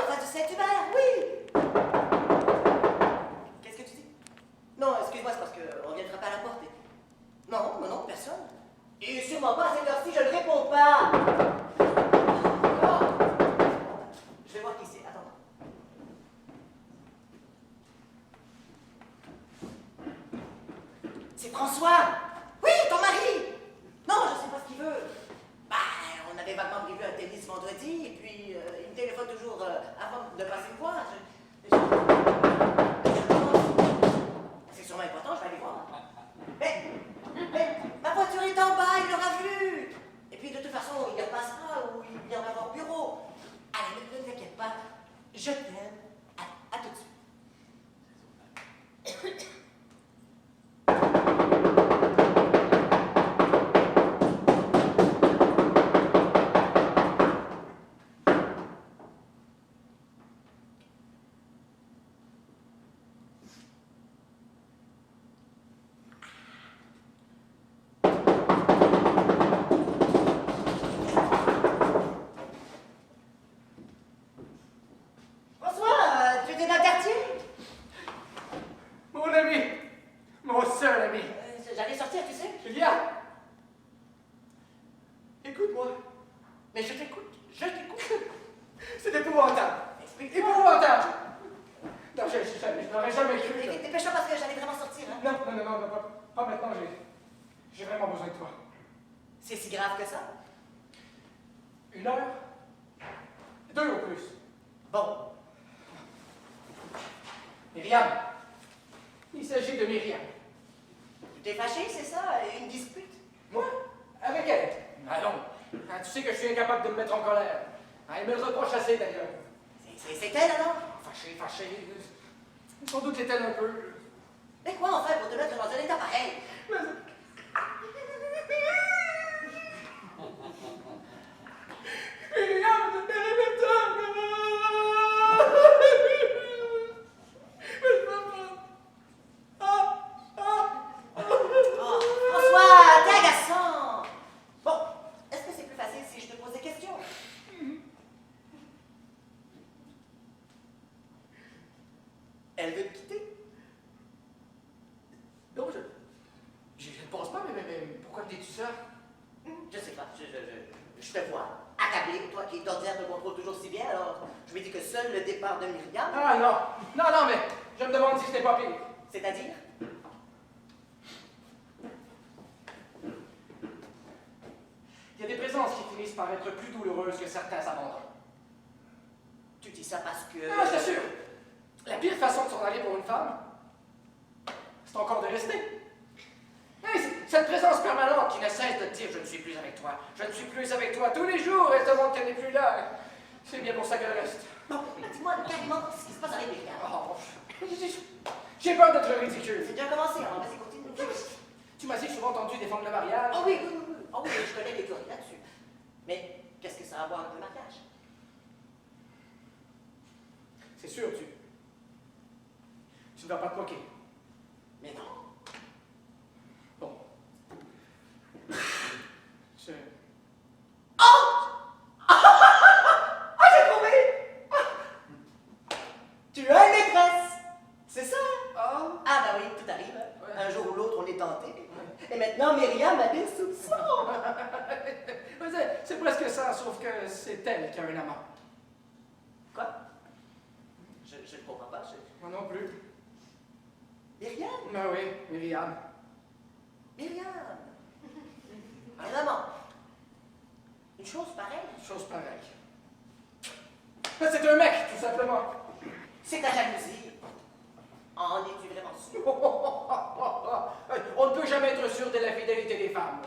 face du Saint-Hubert, oui! Qu'est-ce que tu dis? Non, excuse-moi, c'est parce qu'on vient de frapper à la porte. Non, personne. Et sûrement pas à cette heure-ci, je ne réponds pas! Non! Je vais voir qui c'est, attends. C'est François! Oui, ton mari! Non, je sais pas ce qu'il veut. Bah, on avait vaguement prévu un tennis vendredi, et puis il me téléphone toujours avant de passer me voir. C'est sûrement important, je vais aller voir. Mais ma voiture est en bas, il l'aura vu. Et puis de toute façon, il repassera ou il viendra voir au bureau. Allez, ne t'inquiète pas, je t'aime. À tout de suite. J'allais sortir, tu sais. Julia! Écoute-moi. Mais je t'écoute. C'est épouvantable. Épouvantable. Non, je n'aurais jamais cru. Dépêche-toi parce que j'allais vraiment sortir. Hein? Non, pas maintenant. J'ai vraiment besoin de toi. C'est si grave que ça? 1 heure? 2 au plus. Bon. Myriam. Il s'agit de Myriam. Tu t'es fâché, c'est ça? Une dispute? Moi? Avec elle? Ah non. Ah, tu sais que je suis incapable de me mettre en colère. Ah, elle me le reproche assez d'ailleurs. C'est elle alors? Fâchée. Sans doute est-elle un peu... Mais quoi en fait pour te mettre dans un état pareil? Myriam, c'est élémentaire. François, t'es agaçant! Bon, est-ce que c'est plus facile si je te pose des questions? Elle veut te quitter? Non, je ne pense pas, mais pourquoi me dis-tu ça? Je sais pas, je te vois accablé, toi qui d'ordinaire te contrôle toujours si bien, alors je me dis que seul le départ de Myriam... Ah non, mais je me demande si ce n'est pas pire. C'est-à-dire? Il y a des présences qui finissent par être plus douloureuses que certains abandons. Tu dis ça parce que... Ah, c'est sûr. La pire façon de s'en aller pour une femme, c'est encore de rester. Hey, cette présence permanente qui ne cesse de te dire « je ne suis plus avec toi, je ne suis plus avec toi » tous les jours, elle te montre qu'elle n'est plus là. C'est bien pour ça qu'elle reste. Bon, dis-moi carrément ce qui se passe avec Myriam. Oh, j'ai peur d'être ridicule. C'est bien commencé, alors vas-y, continue. Tu m'as si souvent entendu défendre le mariage. Oh oui. Oh oui, je connais les théories là-dessus. Mais qu'est-ce que ça a à voir avec le mariage? C'est sûr, tu ne vas pas te moquer. Mais non. Bon. J'ai trouvé! Tu as une maîtresse! C'est ça? Oh. Ah bah oui, tout arrive. Ouais. Un jour ou l'autre, on est tenté. Et maintenant, Myriam a des soupçons. C'est presque ça, sauf que c'est elle qui a un amant. Quoi? Je ne comprends pas. Moi non plus. Myriam? Ben oui, Myriam. Myriam! Un amant. Une chose pareille. Chose pareille. C'est un mec, tout simplement. C'est ta jalousie. En es-tu vraiment sûr? On ne peut jamais être sûr de la fidélité des femmes.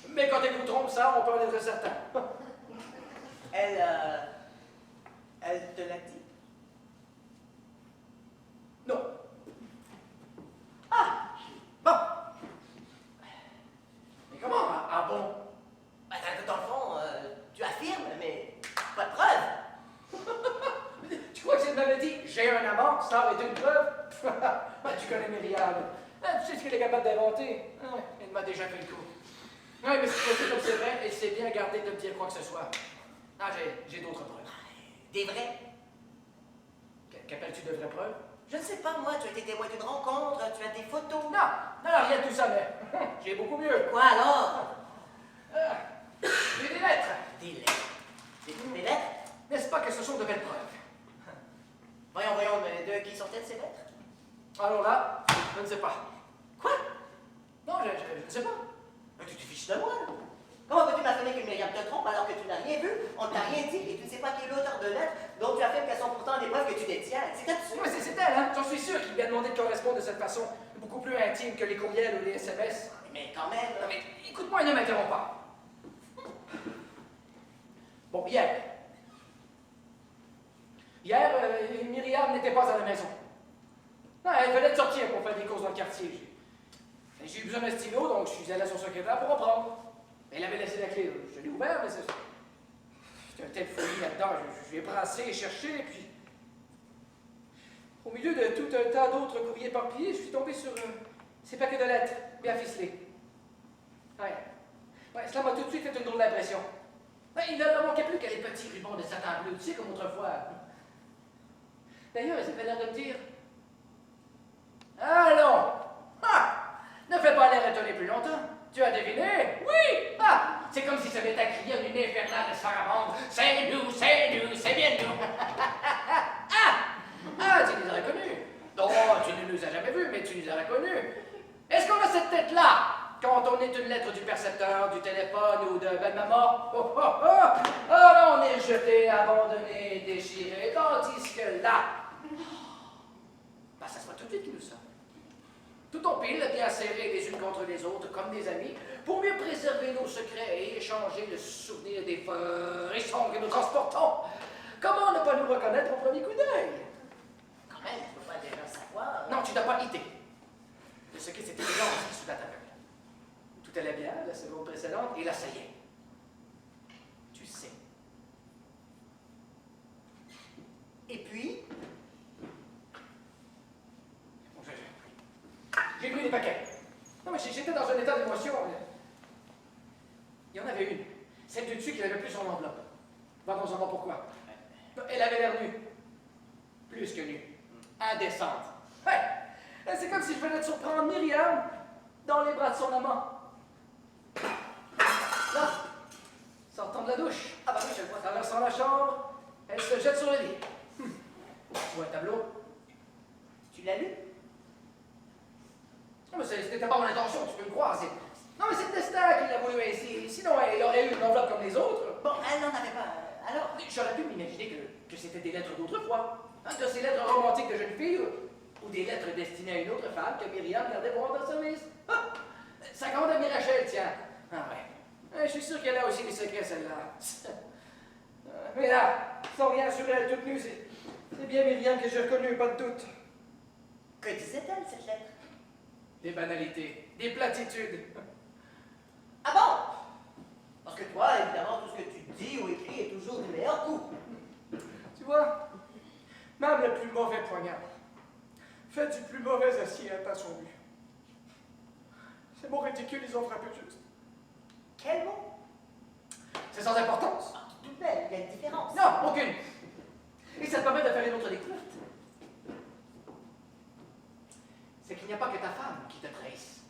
Mais quand elles vous trompent, ça, on peut en être certain. Elle te l'a dit? Non. Ah! Bon. Mais comment? Ah bon? Ben, dans le fond, tu affirmes, mais pas de preuve. Tu crois que c'est de m'avait dit j'ai un amant, ça est une preuve? Ben, tu connais Myriam. Tu sais ce qu'elle est capable d'inventer. Elle m'a déjà fait le coup. Oui, mais si c'est comme c'est vrai, elle sait bien garder de me dire quoi que ce soit. Ah, j'ai d'autres preuves. Des vrais? Avais-tu de vraies preuves? Je ne sais pas, moi, tu as été témoin d'une rencontre, tu as des photos. Non, non, rien de tout ça, mais j'ai beaucoup mieux. Quoi alors? J'ai des lettres. Des lettres. Des lettres? N'est-ce pas que ce sont de belles preuves? Voyons, mais de qui sont-elles ces lettres? Alors là, je ne sais pas. Quoi? Non, je ne sais pas. Mais tu te fiches de moi, là. Comment peux-tu m'affirmer que Myriam te trompe alors que tu n'as rien vu, on ne t'a rien dit et tu ne sais pas qui est l'auteur de lettres dont tu affirmes qu'elles sont pourtant des preuves que tu détiens? C'est absurde. Mais c'est elle, hein? J'en suis sûr qu'il lui a demandé de correspondre de cette façon, beaucoup plus intime que les courriels ou les SMS. Mais quand même. Non, mais écoute-moi et ne m'interromps pas. Bon, hier, Myriam n'était pas à la maison. Non, elle venait de sortir pour faire des courses dans le quartier. J'ai eu besoin d'un stylo, donc je suis allé à son secrétaire pour reprendre. Elle avait laissé la clé. Je l'ai ouvert, mais c'était un tel folie là-dedans. Je l'ai brassé et cherché, et puis... Au milieu de tout un tas d'autres courriers éparpillés, je suis tombé sur ces paquets de lettres, bien ficelés. Ouais, cela m'a tout de suite fait une drôle d'impression. Ouais, il ne manquait plus qu'à les petits rubans de satin bleu, tu sais, comme autrefois. D'ailleurs, ils avaient l'air de me dire... Allons! Ne fais pas l'air étonné plus longtemps. Tu as deviné? Oui! C'est comme si ça m'était crié une infernale de sarabande. C'est nous, c'est bien nous. Tu nous as reconnus. Non, tu ne nous as jamais vus, mais tu nous as reconnus. Est-ce qu'on a cette tête-là quand on est une lettre du percepteur, du téléphone ou de belle-maman? Là, on est jeté, abandonné, déchiré, tandis que là... ça se voit tout de suite qui nous sommes. Tout en pile, bien serrés les unes contre les autres, comme des amis, pour mieux préserver nos secrets et échanger le souvenir des frissons que nous transportons. Comment ne pas nous reconnaître au premier coup d'œil? Quand même, tu ne peux pas déjà savoir. Non, tu n'as pas idée de ce qu'est cette évidence qui soudain t'aveugle. Tout allait bien la seconde précédente, et là, ça y est. Tu sais. Et puis? J'ai pris des paquets. Non, mais j'étais dans un état d'émotion. Il y en avait une. Celle du dessus qui n'avait plus son enveloppe. Va nous en voir pourquoi. Elle avait l'air nue. Plus que nue. Indécente. Ouais. C'est comme si je venais de surprendre Myriam dans les bras de son amant. Là, sortant de la douche. Oui, je le vois. Traversant la chambre, elle se jette sur le lit. Tu vois un tableau? Tu l'as lu? Non, mais c'était pas mon intention, tu peux me croire. Non, mais c'est le destin qui l'a voulu ainsi. Sinon, elle aurait eu une enveloppe comme les autres. Bon, elle n'en avait pas. Alors? J'aurais pu m'imaginer que c'était des lettres d'autrefois. De ces lettres romantiques de jeune fille, ou des lettres destinées à une autre femme que Myriam gardait pour rendre service. Sa grande amie Rachel, tiens. Ouais. Je suis sûr qu'elle a aussi des secrets, celle-là. Mais là, sans rien sur elle toute nue, c'est bien Myriam que j'ai reconnue, pas de doute. Que disait-elle, cette lettre? Des banalités, des platitudes. Ah bon? Parce que toi, évidemment, tout ce que tu dis ou écris est toujours du meilleur coup. Tu vois, même le plus mauvais poignard fait du plus mauvais acier à son but. Ces mots ridicules, ils ont frappé juste. Quel mot? C'est sans importance. Tout de même, il y a une différence. Non, aucune. Et ça te permet de faire une autre découverte. C'est qu'il n'y a pas que ta femme qui te trahisse.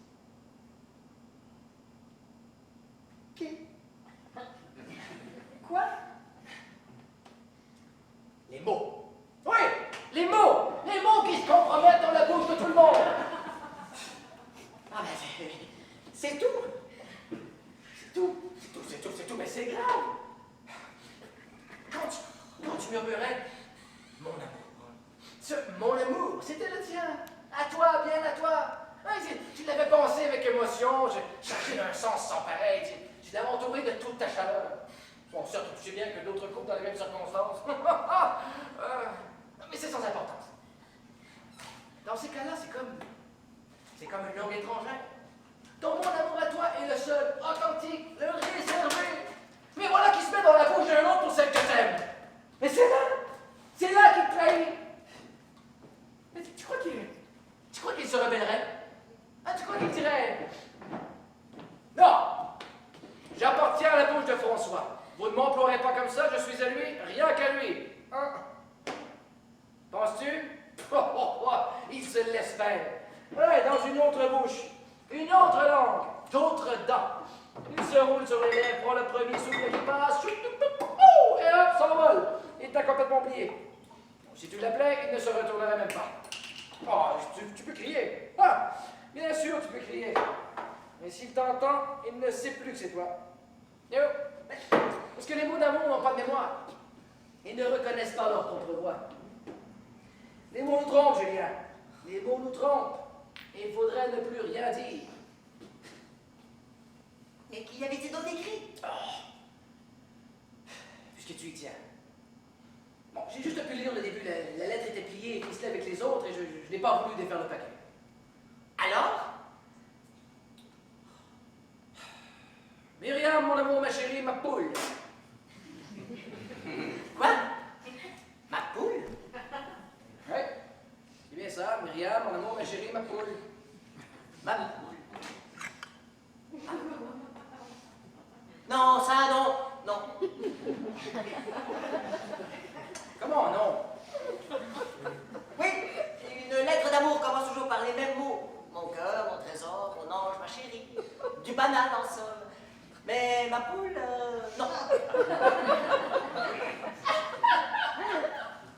Qui? Quoi? Les mots. Oui, les mots. Les mots qui se compromettent dans la bouche de tout le monde. C'est tout. C'est tout, mais c'est grave. Quand tu murmurais, mon amour. Mon amour, c'était le tien. À toi, bien à toi. Tu l'avais pensé avec émotion, j'ai cherché d'un sens sans pareil. Tu l'avais entouré de toute ta chaleur. Bon, certes, tu sais bien que d'autres couples dans les mêmes circonstances. Mais c'est sans importance. Dans ces cas-là, c'est comme une langue étrangère. Ton mon amour à toi est le seul, authentique, le réservé. Mais voilà qui se met dans la bouche d'un autre pour celle que t'aimes. Mais c'est là qu'il te trahit. Mais tu crois qu'il se rebellerait? Tu crois qu'il dirait? Non! J'appartiens à la bouche de François. Vous ne m'emploierez pas comme ça, je suis à lui, rien qu'à lui. Penses-tu? espère. Ouais, dans une autre bouche, une autre langue, d'autres dents. Il se roule sur les lèvres, prend le premier souffle qui passe, et hop, s'envole. Il t'a complètement oublié. Si tu l'appelais, il ne se retournerait même pas. Oh, tu peux crier. Ah, bien sûr, tu peux crier. Mais s'il t'entend, il ne sait plus que c'est toi. Yo. Parce que les mots d'amour n'ont pas de mémoire. Ils ne reconnaissent pas leur propre voix. Les mots nous trompent, Julien. Les mots nous trompent. Et il faudrait ne plus rien dire. Mais qu'y avait-il donc écrit? Oh. Puisque tu y tiens. Bon, j'ai juste pu lire le début. La lettre était pliée et ficelée avec les autres et je n'ai pas voulu défaire le paquet. Alors? Myriam, mon amour, ma chérie, ma poule. Quoi? Ma poule? Oui, c'est bien ça, Myriam, mon amour, ma chérie, ma poule. Ma poule. Non, ça, non, non. Comment non? Oui, une lettre d'amour commence toujours par les mêmes mots. Mon cœur, mon trésor, mon ange, ma chérie. Du banal, en somme. Mais ma poule, non.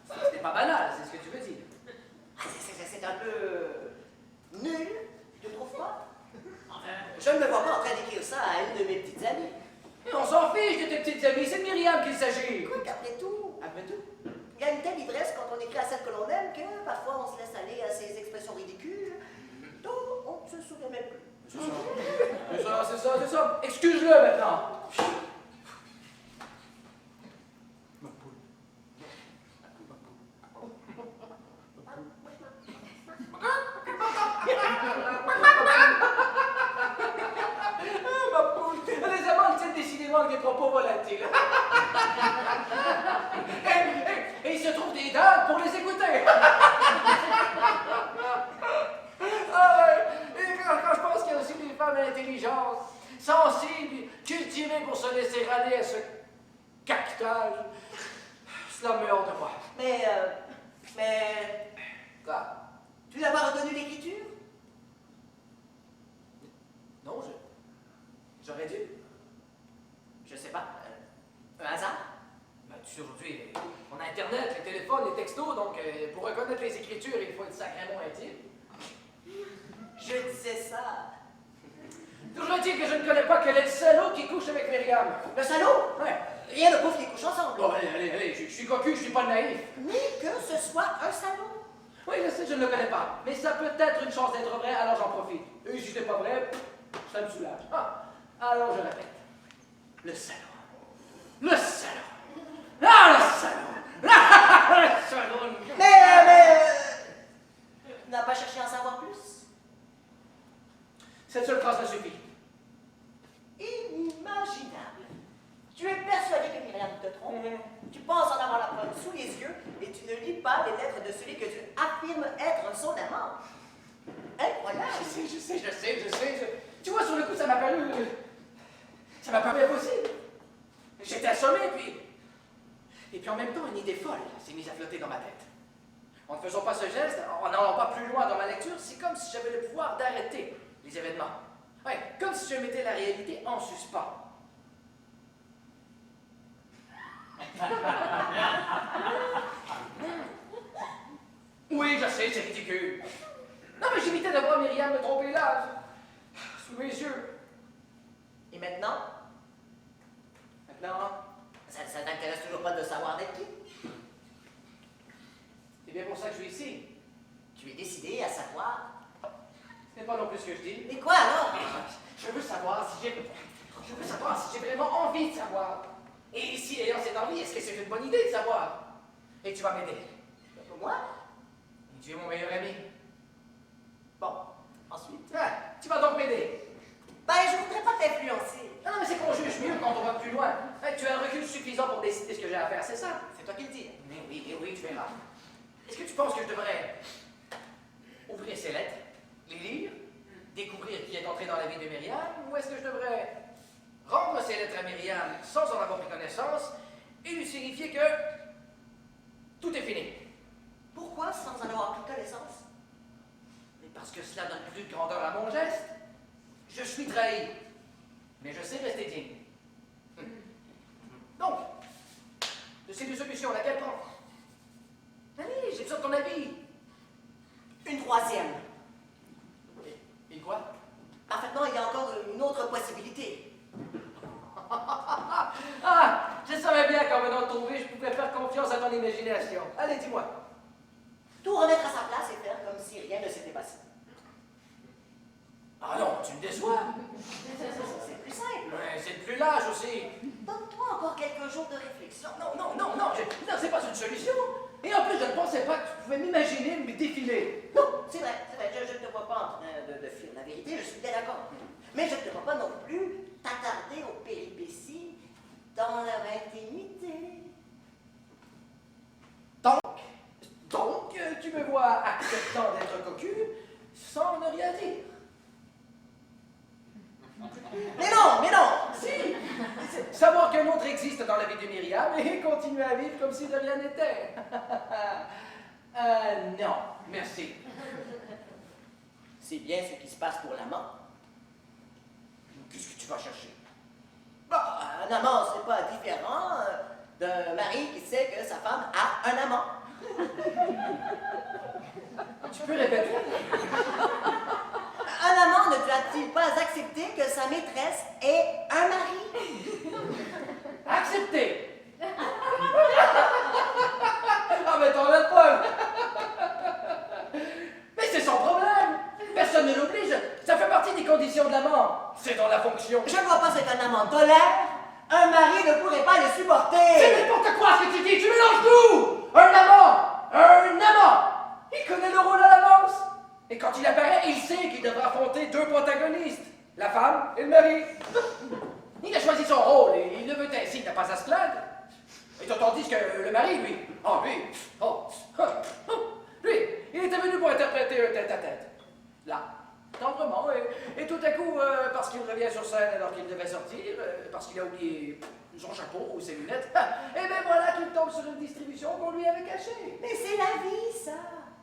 C'était pas banal, c'est ce que tu veux dire. C'est un peu nul, tu ne trouves pas? Enfin, je ne me vois pas en train d'écrire ça à une de mes petites amies. Mais on s'en fiche de tes petites amies, c'est de Myriam qu'il s'agit. Écoute, après tout, il y a une telle ivresse quand on écrit à celle que l'on aime que parfois on se laisse aller à ces expressions ridicules dont on ne se souvient même plus. C'est ça. Excuse-le maintenant. Ma poule. Ma poule. Les amants tiennent décidément avec des propos volatiles. Et il se trouve des dames pour les écouter. Ah ouais. Et quand je pense qu'il y a aussi des femmes intelligentes, sensibles, cultivées pour se laisser aller à ce caquetage, cela me hors de moi. Mais, Quoi? tu n'as pas retenu l'écriture? Non, j'aurais dû. Je sais pas. Un hasard? Ben, tu sais, aujourd'hui, on a Internet, les téléphones, les textos, donc pour reconnaître les écritures, il faut être sacrément intime. Je disais ça. Toujours dire que je ne connais pas quel est le salaud qui couche avec Myriam. Le salaud? Ouais. Rien de pauvre qui couchent ensemble. Bon, allez, je suis cocu, je suis pas naïf. Ni que ce soit un salaud. Oui, je sais, je ne le connais pas, mais ça peut être une chance d'être vrai, alors j'en profite. Et si c'est pas vrai, ça me soulage. Ah, alors je répète. Le salaud. Le salaud. Ah, le salaud. Ah, le salaud. Tu n'as pas cherché à en savoir plus? Cette seule phrase me suffit. Inimaginable. Tu es persuadé que Myriam te trompe. Tu penses en avoir la preuve sous les yeux et tu ne lis pas les lettres de celui que tu affirmes être son amant. Incroyable. Je sais. Tu vois, sur le coup, ça m'a paru impossible. J'étais assommé, et puis en même temps, une idée folle s'est mise à flotter dans ma tête. En ne faisant pas ce geste, en n'allant pas plus loin dans ma lecture, c'est comme si j'avais le pouvoir d'arrêter les événements. Ouais, comme si je mettais la réalité en suspens. Oui, je sais, c'est ridicule. Non, mais j'évitais de voir Myriam me tromper là, sous mes yeux. Et maintenant? Ça t'intéresse toujours pas de savoir d'être qui? C'est bien pour ça que je suis ici. Tu es décidé à savoir. Ce n'est pas non plus ce que je dis. Mais quoi alors? Je veux savoir si j'ai vraiment envie de savoir. Et si, ayant cette envie, est-ce que c'est une bonne idée de savoir? Et tu vas m'aider. Pour moi? Tu es mon meilleur ami. Bon, ensuite. Ah, tu vas donc m'aider. Ben, je voudrais pas t'influencer. Non, mais c'est qu'on juge mieux quand on va plus loin. Tu as un recul suffisant pour décider ce que j'ai à faire, c'est ça? C'est toi qui le dis. Mais oui, tu verras. Est-ce que tu penses que je devrais ouvrir ces lettres, les lire, découvrir qui est entré dans la vie de Myriam, ou est-ce que je devrais rendre ces lettres à Myriam sans en avoir pris connaissance et lui signifier que tout est fini? Pourquoi sans en avoir pris connaissance? parce que cela donne plus de grandeur à mon geste. Je suis trahi, mais je sais rester digne. Donc, de ces deux solutions, laquelle prendre? Allez, j'ai besoin de ton avis. Une troisième. Et quoi? Parfaitement, il y a encore une autre possibilité. Ah, je savais bien qu'en venant te trouver, je pouvais faire confiance à ton imagination. Allez, dis-moi. Tout remettre à sa place et faire comme si rien ne s'était passé. Ah non, tu me déçois. C'est plus simple. Ouais, c'est plus lâche aussi. Donne-toi encore quelques jours de réflexion. Non, c'est pas une solution. Et en plus, je ne pensais pas que tu pouvais m'imaginer me défiler. Non, c'est vrai, je ne te vois pas en train de fuir la vérité, je suis bien d'accord. Mais je ne te vois pas non plus t'attarder aux péripéties dans leur intimité. Donc, tu me vois acceptant d'être cocu sans ne rien dire. Mais non! Si! Savoir qu'un autre existe dans la vie de Myriam et continuer à vivre comme si de rien n'était. Non, merci. C'est bien ce qui se passe pour l'amant. Qu'est-ce que tu vas chercher? Bon, un amant, c'est pas différent d'un mari qui sait que sa femme a un amant. Tu peux répéter? Un amant ne doit-il pas accepter que sa maîtresse ait un mari? Accepté! Ah, mais t'en as pas! Mais c'est son problème! Personne ne l'oblige! Ça fait partie des conditions de l'amant! C'est dans la fonction! Je ne vois pas ce qu'un amant tolère. Un mari ne pourrait pas le supporter. C'est n'importe quoi ce que tu dis! Tu mélanges tout! Un amant! Un amant! Il connaît le rôle à l'avance! Et quand il apparaît, il sait qu'il devra affronter deux protagonistes, la femme et le mari. Il a choisi son rôle et il le veut ainsi, il n'a pas à se plaindre. Et tandis que le mari, lui, lui, il était venu pour interpréter un tête-à-tête. Là, tendrement, et tout à coup, parce qu'il revient sur scène alors qu'il devait sortir, parce qu'il a oublié son chapeau ou ses lunettes, et bien voilà qu'il tombe sur une distribution qu'on lui avait cachée. Mais c'est la vie, ça.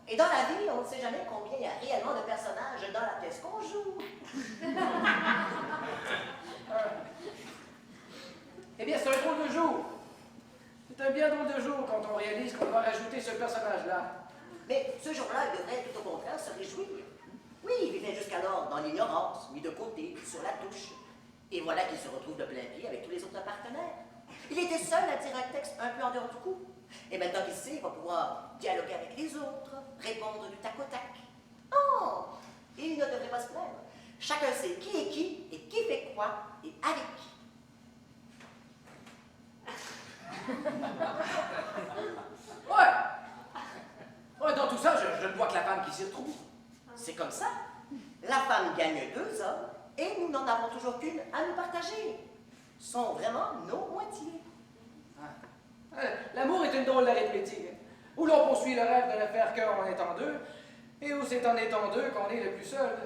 Et dans la vie, on ne sait jamais combien il y a réellement de personnages dans la pièce qu'on joue. Eh bien, c'est un drôle de jour. C'est un bien drôle de jour quand on réalise qu'on va rajouter ce personnage-là. Mais ce jour-là, il devrait tout au contraire se réjouir. Oui, il vivait jusqu'alors dans l'ignorance, mis de côté, sur la touche. Et voilà qu'il se retrouve de plein pied avec tous les autres partenaires. Il était seul à dire un texte un peu en dehors du coup. Et maintenant qu'il sait, il va pouvoir dialoguer avec les autres, répondre du tac au tac. Oh! Il ne devrait pas se plaindre. Chacun sait qui est qui et qui fait quoi et avec qui. Ouais, dans tout ça, je ne vois que la femme qui s'y retrouve. C'est comme ça. La femme gagne 2 hommes et nous n'en avons toujours qu'une à nous partager. Sont vraiment nos moitiés. L'amour est une drôle d'arithmétique, où l'on poursuit le rêve de ne faire qu'un en étant deux, et où c'est en étant deux qu'on est le plus seul.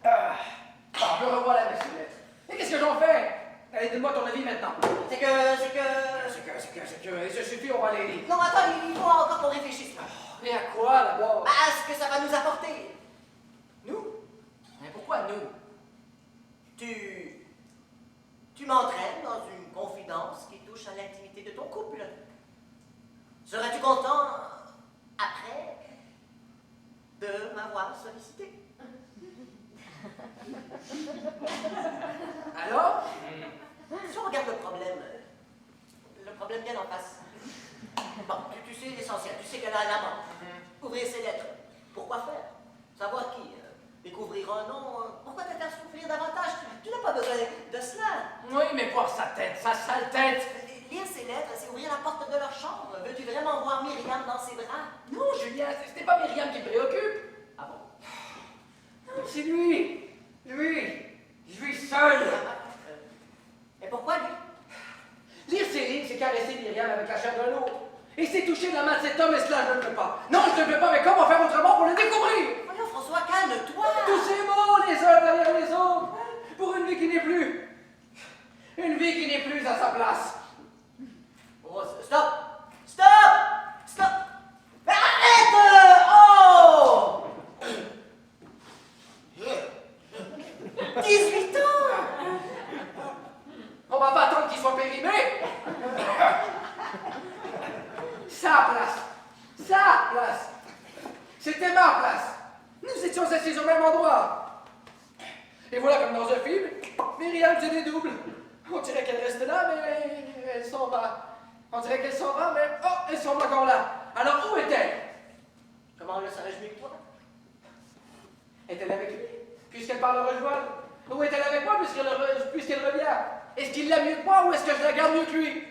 Je revois la messilette. Et qu'est-ce que j'en fais? Allez, donne-moi ton avis maintenant. C'est que... Et ce suffit, on va aller lire. Non, attends, il faut encore qu'on réfléchisse. Et à quoi, d'abord? À ce que ça va nous apporter. Nous? Mais pourquoi nous? Tu m'entraînes dans une confidence qui touche à l'intimité de ton couple. Seras-tu content, après, de m'avoir sollicité? Alors? Si on regarde le problème bien en face. Bon, tu sais l'essentiel, tu sais qu'elle a un amant. Ouvrir ses lettres. Pourquoi faire? Savoir qui? Découvrir un nom? Pourquoi te faire souffrir davantage? Tu n'as pas besoin de cela. Oui, mais voir sa tête, sa sale tête. Lire ces lettres, c'est ouvrir la porte de leur chambre. Veux-tu vraiment voir Myriam dans ses bras? Non, Julien, ce n'est pas Myriam qui me préoccupe. Ah bon? Non, c'est lui. Je suis seul. Et pourquoi lui? Lire ces lignes, c'est caresser Myriam avec la chair de l'autre. Et c'est toucher la main de cet homme, et cela, je ne peux pas. Non, je ne peux pas, mais comment faire autrement pour le découvrir? Voyons, François, calme-toi. Tous ces mots, les uns derrière les autres, pour une vie qui n'est plus. Une vie qui n'est plus à sa place. Oh, stop! Stop! Stop! Arrête! sa place. Sa place. C'était ma place. Nous étions assis au même endroit. Et voilà, comme dans un film, Myriam se dédouble. On dirait qu'elle reste là, mais elle s'en va. On dirait qu'elle s'en va, mais oh, elle semble encore là. Alors où est-elle? Comment le saurais-je mieux que toi? Est-elle avec lui, puisqu'elle parle le rejoindre? Ou est-elle avec moi, puisqu'elle revient? Est-ce qu'il l'a mieux que moi, ou est-ce que je la garde mieux que lui?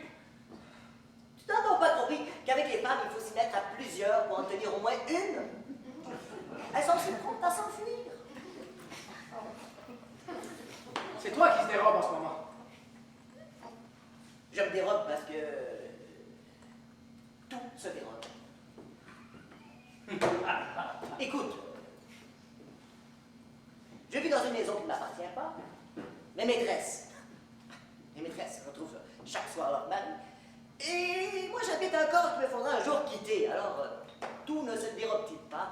Tu n'as donc pas compris qu'avec les femmes, il faut s'y mettre à plusieurs pour en tenir au moins une? Elles sont si promptes à s'enfuir. C'est toi qui se dérobe en ce moment. Je me dérobe parce que tout se dérobe. Écoute, je vis dans une maison qui ne m'appartient pas. Les maîtresses retrouvent chaque soir leur mari. Et moi j'habite un corps qui me faudra un jour quitter. Alors, tout ne se dérobe-t-il pas?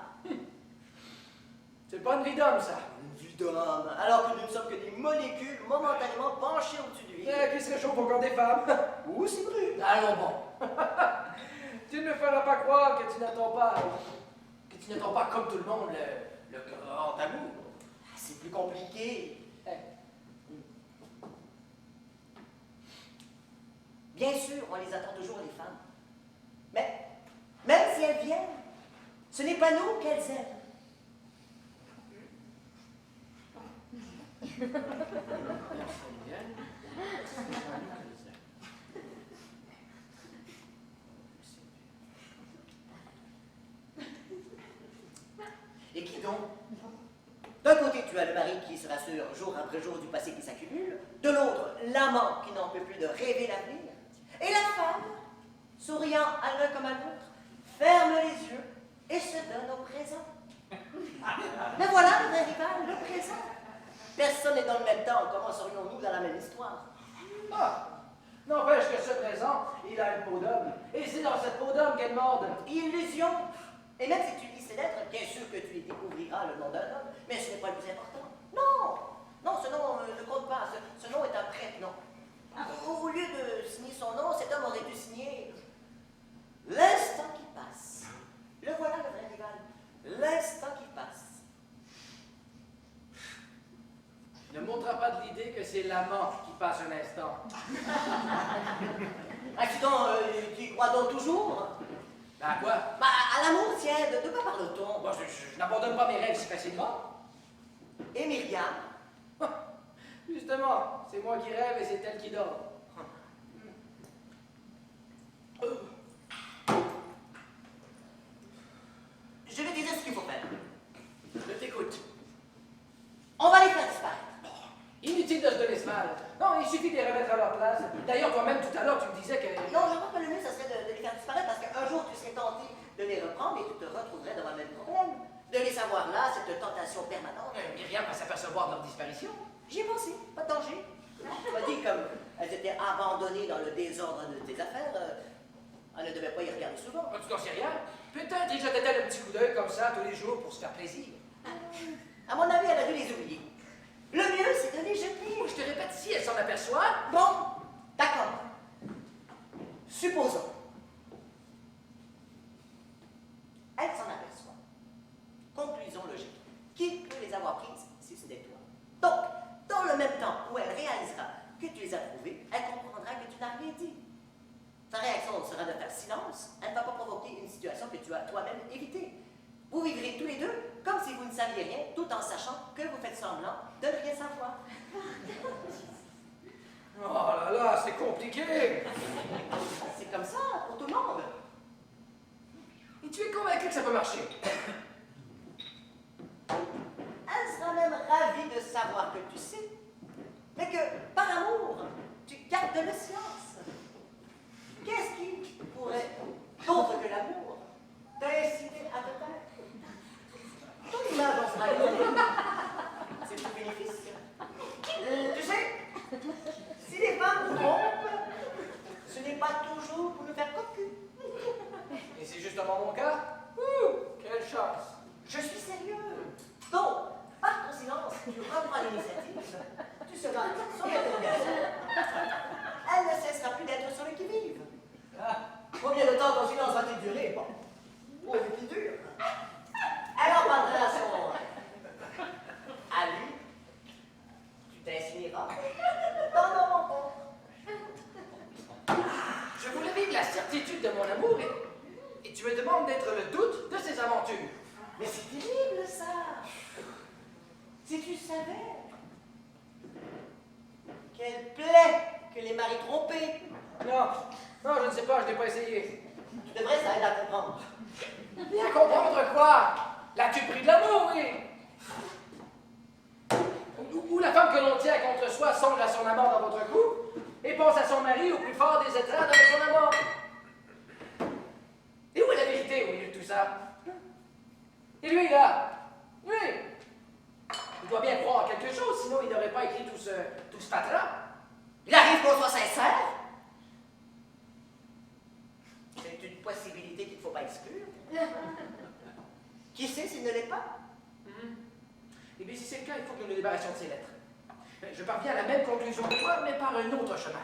C'est pas une vie d'homme, ça. Une vie d'homme, alors que nous ne sommes que des molécules momentanément penchées au-dessus du vide. Qui serait chaud pour garder femme? Ou c'est brûle. Allons bon. Tu ne me feras pas croire que tu n'attends pas comme tout le monde le grand amour. C'est plus compliqué. Bien sûr, on les attend toujours, les femmes. Mais, même si elles viennent, ce n'est pas nous qu'elles aiment. Et qui donc? D'un côté, tu as le mari qui se rassure jour après jour du passé qui s'accumule. De l'autre, l'amant qui n'en peut plus de rêver l'avenir. Et la femme, souriant à l'un comme à l'autre, ferme les yeux et se donne au présent. Mais voilà le vrai rival, le présent. Personne n'est dans le même temps. Comment serions-nous dans la même histoire? Ah, n'empêche que ce présent, il a une peau d'homme. Et c'est dans cette peau d'homme qu'elle morde. Illusion. Et même si tu lis ces lettres, bien sûr que tu y découvriras le nom d'un homme, mais ce n'est pas le plus important. Non, non, ce nom ne compte pas. Ce nom est un prête-nom. Au lieu de signer son nom, cet homme aurait dû signer l'instant qui passe. Le voilà, le vrai rival. L'instant qui passe. Ne m'ôtera pas de l'idée que c'est l'amant qui passe un instant. Accident, tu y crois donc toujours? À quoi? Bah, à l'amour, tiens, de quoi parle-t-on? Moi, je n'abandonne pas mes rêves si facilement. Et Myriam? Justement, c'est moi qui rêve et c'est elle qui dort. Je vais te dire ce qu'il faut faire. Je t'écoute. On va les faire disparaître. Inutile de se donner ce mal. Non, il suffit de les remettre à leur place. D'ailleurs, toi-même, tout à l'heure, tu me disais que... Non, je crois que le mieux, ça serait de les faire disparaître parce qu'un jour, tu serais tenté de les reprendre et tu te retrouverais devant le même problème. De les savoir là, cette tentation permanente. Myriam va s'apercevoir de leur disparition. J'y ai pensé, pas de danger. Tu m'as dit, comme elles étaient abandonnées dans le désordre de tes affaires, on ne devait pas y regarder souvent. Tu n'en sais rien. Peut-être il jetait un petit coup d'œil comme ça tous les jours pour se faire plaisir. À mon avis, elle a dû les oublier. Le mieux, c'est de les jeter. Je te répète, si elle s'en aperçoit... Bon, d'accord. Supposons. Elle s'en aperçoit. Conclusion logique. Qui peut les avoir prises si ce n'est toi? Donc, dans le même temps où elle réalisera que tu les as trouvées, elle comprendra que tu n'as rien dit. Sa réaction sera de faire silence. Elle ne va pas provoquer une situation que tu as toi-même évitée. Vous vivrez tous les deux comme si vous ne saviez rien, tout en sachant que vous faites semblant de ne rien savoir. Oh là là, c'est compliqué. C'est comme ça pour tout le monde. Et tu es convaincu que ça peut marcher? Elle sera même ravie de savoir que tu sais, mais que, par amour, tu gardes le silence. Qu'est-ce qui pourrait, d'autre que l'amour, t'inciter à te taire? Ton image en sera éloignée. C'est tout bénéfice. Tu sais, si les femmes nous trompent, ce n'est pas toujours pour nous faire cocu. Et c'est justement mon cas? Ouh, quelle chance! Je suis sérieux. Donc, par ton silence, tu reprends l'initiative. Tu seras son interrogation. Elle ne cesse durer, bon. Pourvu qu'il dure. Elle en parlera à son... à lui. Tu t'insinueras dans mon corps. Je voulais vivre la certitude de mon amour et tu me demandes d'être le doute de ses aventures. Mais c'est terrible, ça. Si tu savais. Quelle plaie que les maris trompés. Non, non, je ne sais pas, je n'ai pas essayé. Tu devrais, ça aide à comprendre. Bien comprendre quoi? L'as-tu pris de l'amour, oui? Ou la femme que l'on tient contre soi songe à son amant dans votre couple et pense à son mari au plus fort des étreintes avec son amant. Et où est la vérité au milieu de tout ça? Et lui, là, lui, il doit bien croire en quelque chose, sinon il n'aurait pas écrit tout ce fatras. Il arrive qu'on soit sincère. C'est une possibilité qu'il ne faut pas exclure. Qui sait s'il ne l'est pas? Eh bien, si c'est le cas, il faut que nous nous débarrassions de ces lettres. Je parviens à la même conclusion que toi, mais par un autre chemin.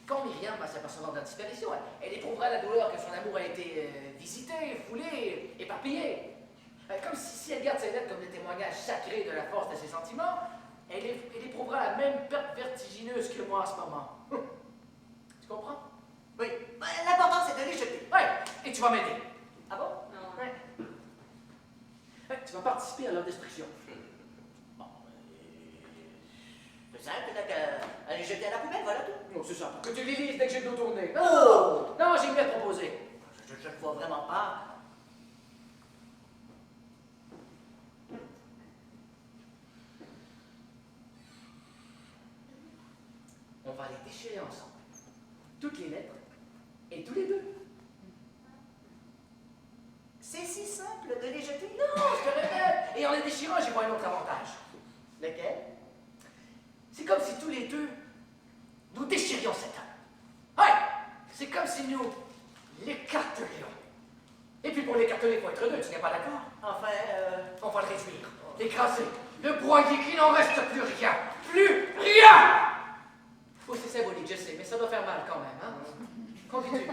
Quand Myriam va s'apercevoir de la disparition, elle éprouvera la douleur que son amour a été visité, foulé, éparpillé. Comme si elle garde ces lettres comme des témoignages sacrés de la force de ses sentiments, elle éprouvera la même perte vertigineuse que moi en ce moment. Tu comprends? Oui. L'important, c'est de les jeter. Oui, et tu vas m'aider. Ah bon? Non. Ouais. Tu vas participer à leur destruction. Bon, c'est simple, t'as qu'à les jeter à la poubelle, voilà tout. Non, c'est ça, pour que tu les lises dès que j'ai le dos tourné. Non, Oh! non, j'ai mieux à te proposer. Je ne vois vraiment pas. On va les déchirer ensemble. Toutes les lettres et tous les deux. C'est si simple de les jeter. Non, je te répète. Et en les déchirant, j'ai pas un autre avantage. Lequel? C'est comme si tous les deux, nous déchirions cet homme. Ouais, c'est comme si nous l'écartelions. Et puis pour l'écarteler, il faut être deux, tu n'es pas d'accord? Enfin, On va le réduire, l'écraser, le broyer, qu'il n'en reste plus rien. Plus rien! Oh, c'est symbolique, je sais, mais ça doit faire mal quand même, hein? Qu'en dis-tu?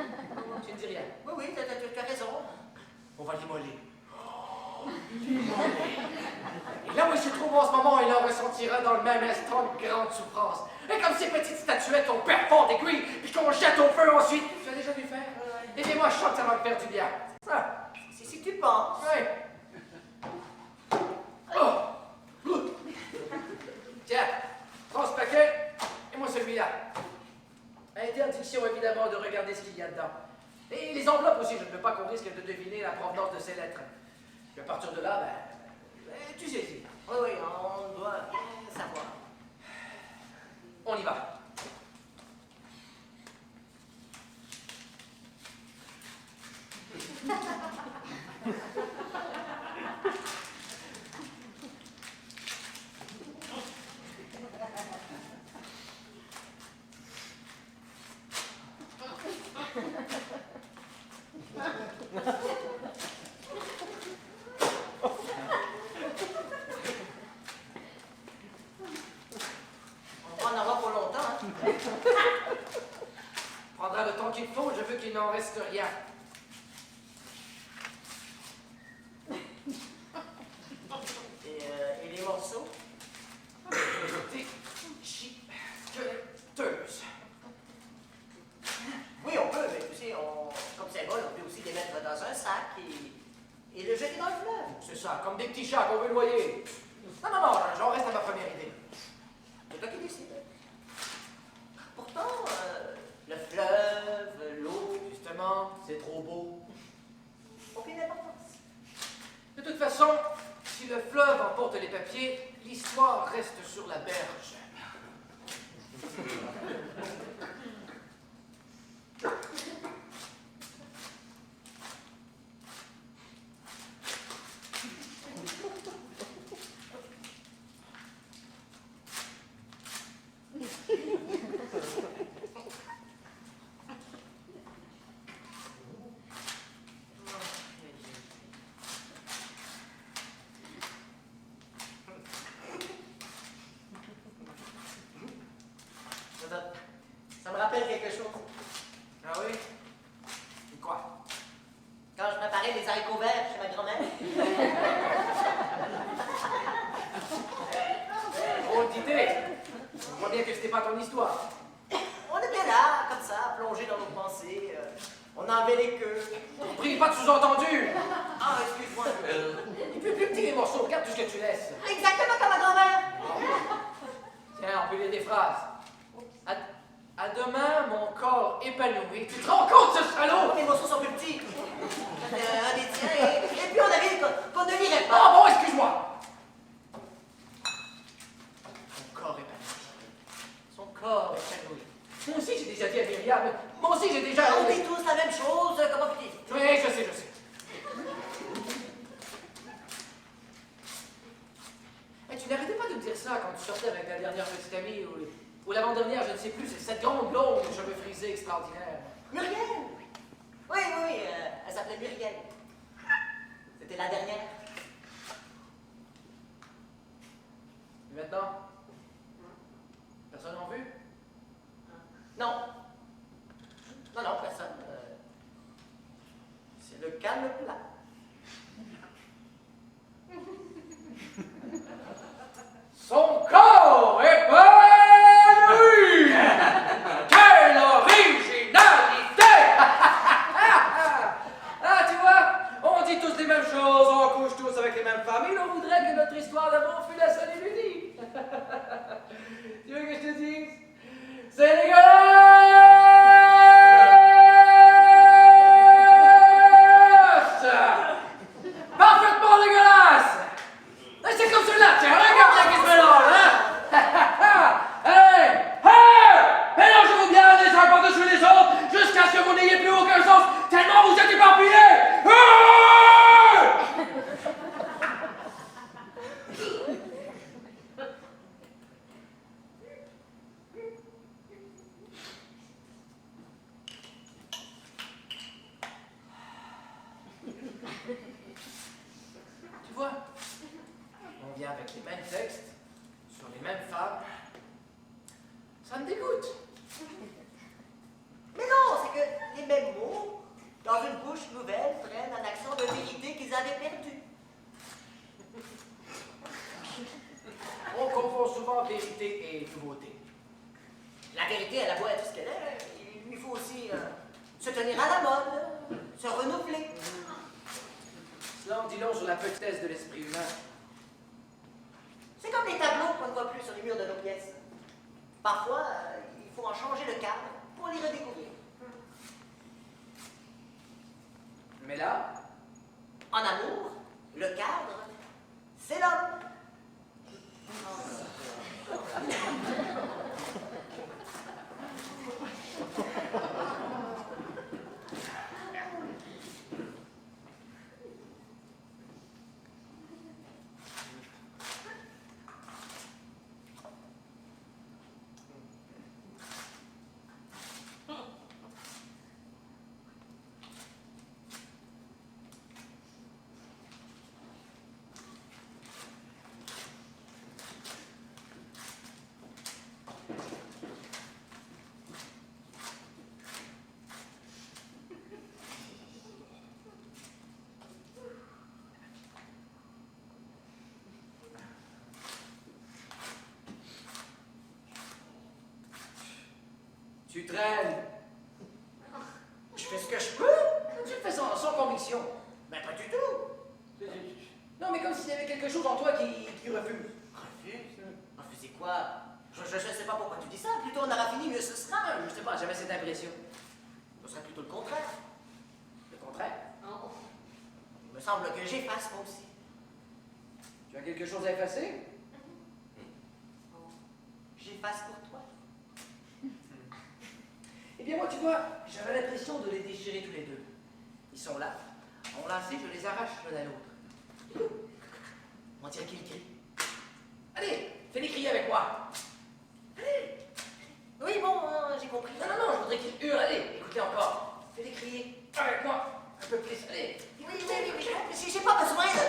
Tu ne dis rien. oui, oui, tu as raison. On va l'immoler. Et là où il se trouve en ce moment, il en ressentira dans le même instant une grande souffrance. Et comme ces petites statuettes qu'on perfore d'aiguille, puis qu'on jette au feu ensuite. Tu as déjà dû faire? Eh bien, moi, je sens que ça va me faire du bien. Ça. Si tu penses. Oui. Oh. Tiens, prends ce paquet, et moi celui-là. Interdiction, évidemment, de regarder ce qu'il y a dedans. Et les enveloppes aussi, je ne veux pas qu'on risque de deviner la provenance de ces lettres. Puis à partir de là, tu saisis. Oui, oui, on doit bien savoir. On y va. On en aura pour longtemps. Hein? Prendra le temps qu'il faut, je veux qu'il n'en reste rien. Et les morceaux? Déchiqueteuses. Oui, on peut, mais tu sais, comme symbole, on peut aussi les mettre dans un sac et le jeter dans le fleuve. C'est ça, comme des petits chats qu'on veut noyer. Non, non, non, j'en reste à ma première idée. C'est toi qui décides. Pourtant, le fleuve, l'eau, Justement, c'est trop beau. aucune importance. De toute façon, si le fleuve emporte les papiers, l'histoire reste sur la berge. commencé. On enlevait les queues. Prie, pas de sous-entendu. Ah, excuse-moi. Et puis plus petit les morceaux, regarde tout ce que tu laisses. Exactement comme ma grand-mère. Tiens, on peut lire des phrases. À demain, mon corps épanoui. Tu te rends compte, ce salaud? Les morceaux sont plus petits. Un des tiens, et puis on avait dit qu'on ne lirait pas. Ah bon, excuse-moi. Son corps épanoui. Son corps épanoui. Moi aussi, j'ai déjà dit à Myriam. Moi aussi, j'ai déjà... On dit tous la même chose, comment tu dis? Oui, je sais. Hey, tu n'arrêtais pas de me dire ça quand tu sortais avec la dernière petite amie ou l'avant-dernière, je ne sais plus, c'est cette grande blonde aux cheveux frisés extraordinaire. Muriel? Oui, elle s'appelait Muriel. C'était la dernière. Et maintenant? Personne n'a vu? Non. Non, personne. C'est le calme plat. Son corps épanoui! Quelle originalité! Ah, tu vois, on dit tous les mêmes choses, on couche tous avec les mêmes familles, on voudrait que notre histoire d'amour fût la seule et l'unique. Tu veux que je te dise? C'est dégueulasse! Parfaitement dégueulasse! Et c'est comme celui-là, tiens, regarde bien qui se mélange, hein? Hey! Mélangez-vous bien les uns par-dessus les autres jusqu'à ce que vous n'ayez plus aucun sens, tellement vous êtes éparpillés! Tu vois, on vient avec les mêmes textes, sur les mêmes femmes. Ça me dégoûte. Mais non, c'est que les mêmes mots, dans une bouche nouvelle, prennent un accent de vérité qu'ils avaient perdu. On confond souvent vérité et nouveauté. La vérité, elle a beau être ce qu'elle est, il faut aussi se tenir à la mode, se renouveler. Cela en dit long sur la petitesse de l'esprit humain. C'est comme les tableaux qu'on ne voit plus sur les murs de nos pièces. Parfois, il faut en changer le cadre pour les redécouvrir. Mais là, En amour, le cadre, c'est l'homme. tu traînes. Je fais ce que je peux. Tu le fais sans conviction. Mais pas du tout. Non, mais comme s'il y avait quelque chose en toi qui refuse. Refuse? Refuser quoi? Je sais pas pourquoi tu dis ça. Plutôt on aura fini, mieux ce sera. Ah, je sais pas, j'avais cette impression. Ce serait plutôt le contraire. Le contraire. Il me semble que j'efface moi aussi. Tu as quelque chose à effacer? J'efface pour toi. Eh bien, moi, tu vois, j'avais l'impression de les déchirer tous les deux. Ils sont là, enlacés, je les arrache l'un à l'autre. On dirait qu'il crie. Allez, fais-les crier avec moi. Allez. Oui, bon, j'ai compris. Non, je voudrais qu'ils hurlent. Allez, écoutez encore. Fais-les crier avec moi. Un peu plus, allez. Oui, j'ai pas besoin de...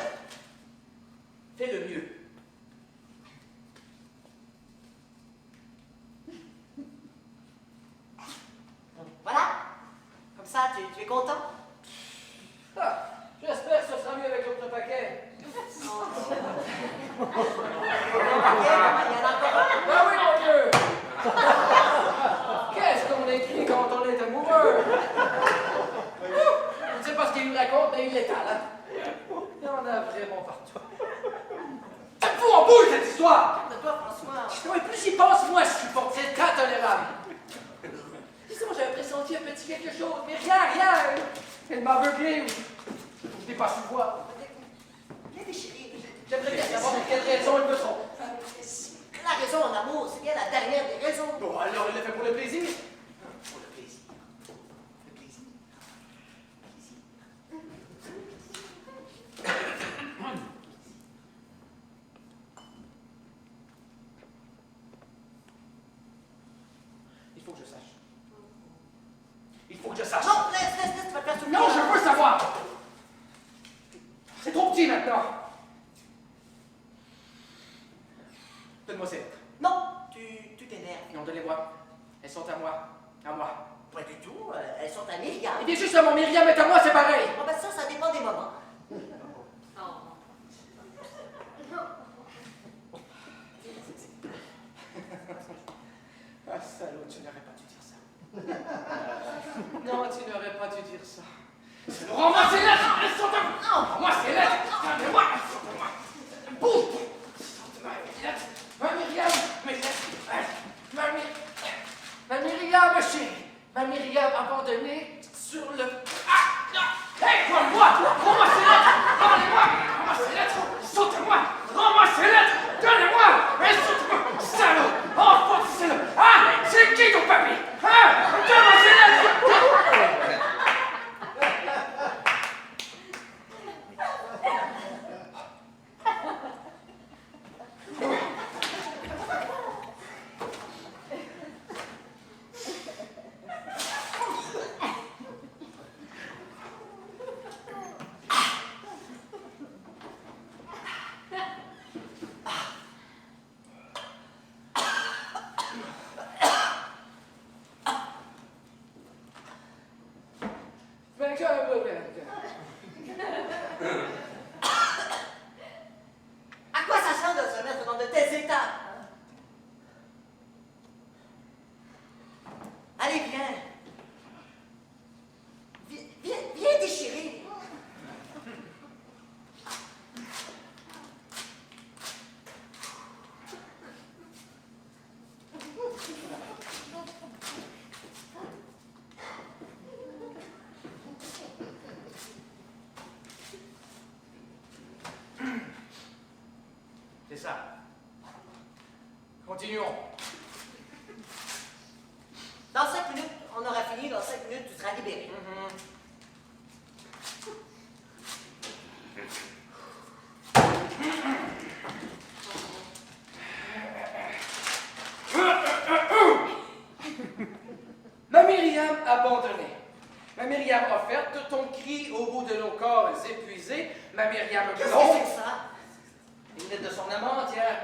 Fais le mieux. Voilà. Comme ça, tu es content? Ah, j'espère que ce sera mieux avec l'autre paquet. Il y en a encore un. Ah oui, mon Dieu. Qu'est-ce qu'on écrit quand on est amoureux? Je ne sais pas ce qu'il nous raconte, mais il l'étale, hein? Il y en a vraiment partout. Ça me fout en boule, cette histoire! Calme-toi, François. Non, et plus j'y pense, moins je supporte. C'est intolérable. Disons, j'avais pressenti un petit quelque chose, mais rien. Elle m'a aveuglé ou je n'ai pas su voir. Viens déchirer. J'aimerais bien savoir pour quelle raison elle me trompe. La raison en amour, c'est bien la dernière des raisons. Bon, alors elle le fait pour le plaisir. Pour le plaisir. Le plaisir. Il faut que je sache. Il faut que je sache. Non, laisse, tu vas te faire souffrir. Non, je veux savoir. C'est trop petit maintenant. Donne-moi ces lettres. Non, tu t'énerves. Non, donnez-moi. Elles sont à moi. À moi. Pas du tout, elles sont à Myriam. Eh bien, justement, Myriam est à moi, c'est pareil. Oh, ben ça dépend des moments. Ah, salaud, tu n'aurais pas dû dire ça. Non, tu n'aurais pas dû dire ça. Rends-moi ces lettres! Elles sont à moi! Rends-moi ces lettres! Rends-moi! Elles sont à moi! Bouge! Sortez-moi mes lettres! Ma Myriam! Mes lettres! Ma Myriam, chérie! Ma Myriam abandonnée sur le... Ah! Non! Hé, moi! Rends-moi ces lettres! Rends-moi! Rends-moi ces lettres! Saute-moi! Rends-moi ces lettres! Donnez-moi! Elles sont à moi! Salaud! Oh, c'est le... Ah! C'est qui ton papy? Ah! Donne-moi ces lettres! À quoi ça sert de se mettre dans de tels états? Hein? Allez, viens. Viens déchirer. C'est ça. Continuons. Dans 5 minutes, on aura fini. Dans 5 minutes, tu seras libéré. Ma Myriam abandonnée. Ma Myriam offerte, ton cri au bout de nos corps épuisés. Ma Myriam Qu'est-ce que blonde. c'est que ça? Une lettre de son amant, tiens.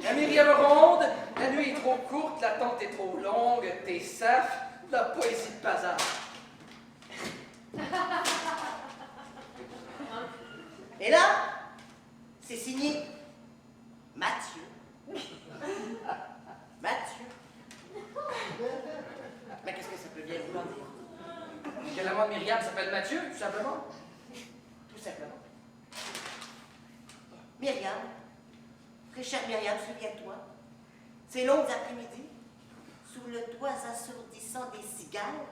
La Myriam ronde, la nuit est trop courte, l'attente est trop longue, tes safs, la poésie de Pazard. Et là, c'est signé Mathieu. Mathieu. Mais qu'est-ce que ça peut bien vouloir dire? Que l'amant de Myriam s'appelle Mathieu, tout simplement. Tout simplement. Myriam, très chère Myriam, souviens-toi, ces longues après-midi, sous le toit assourdissant des cigales,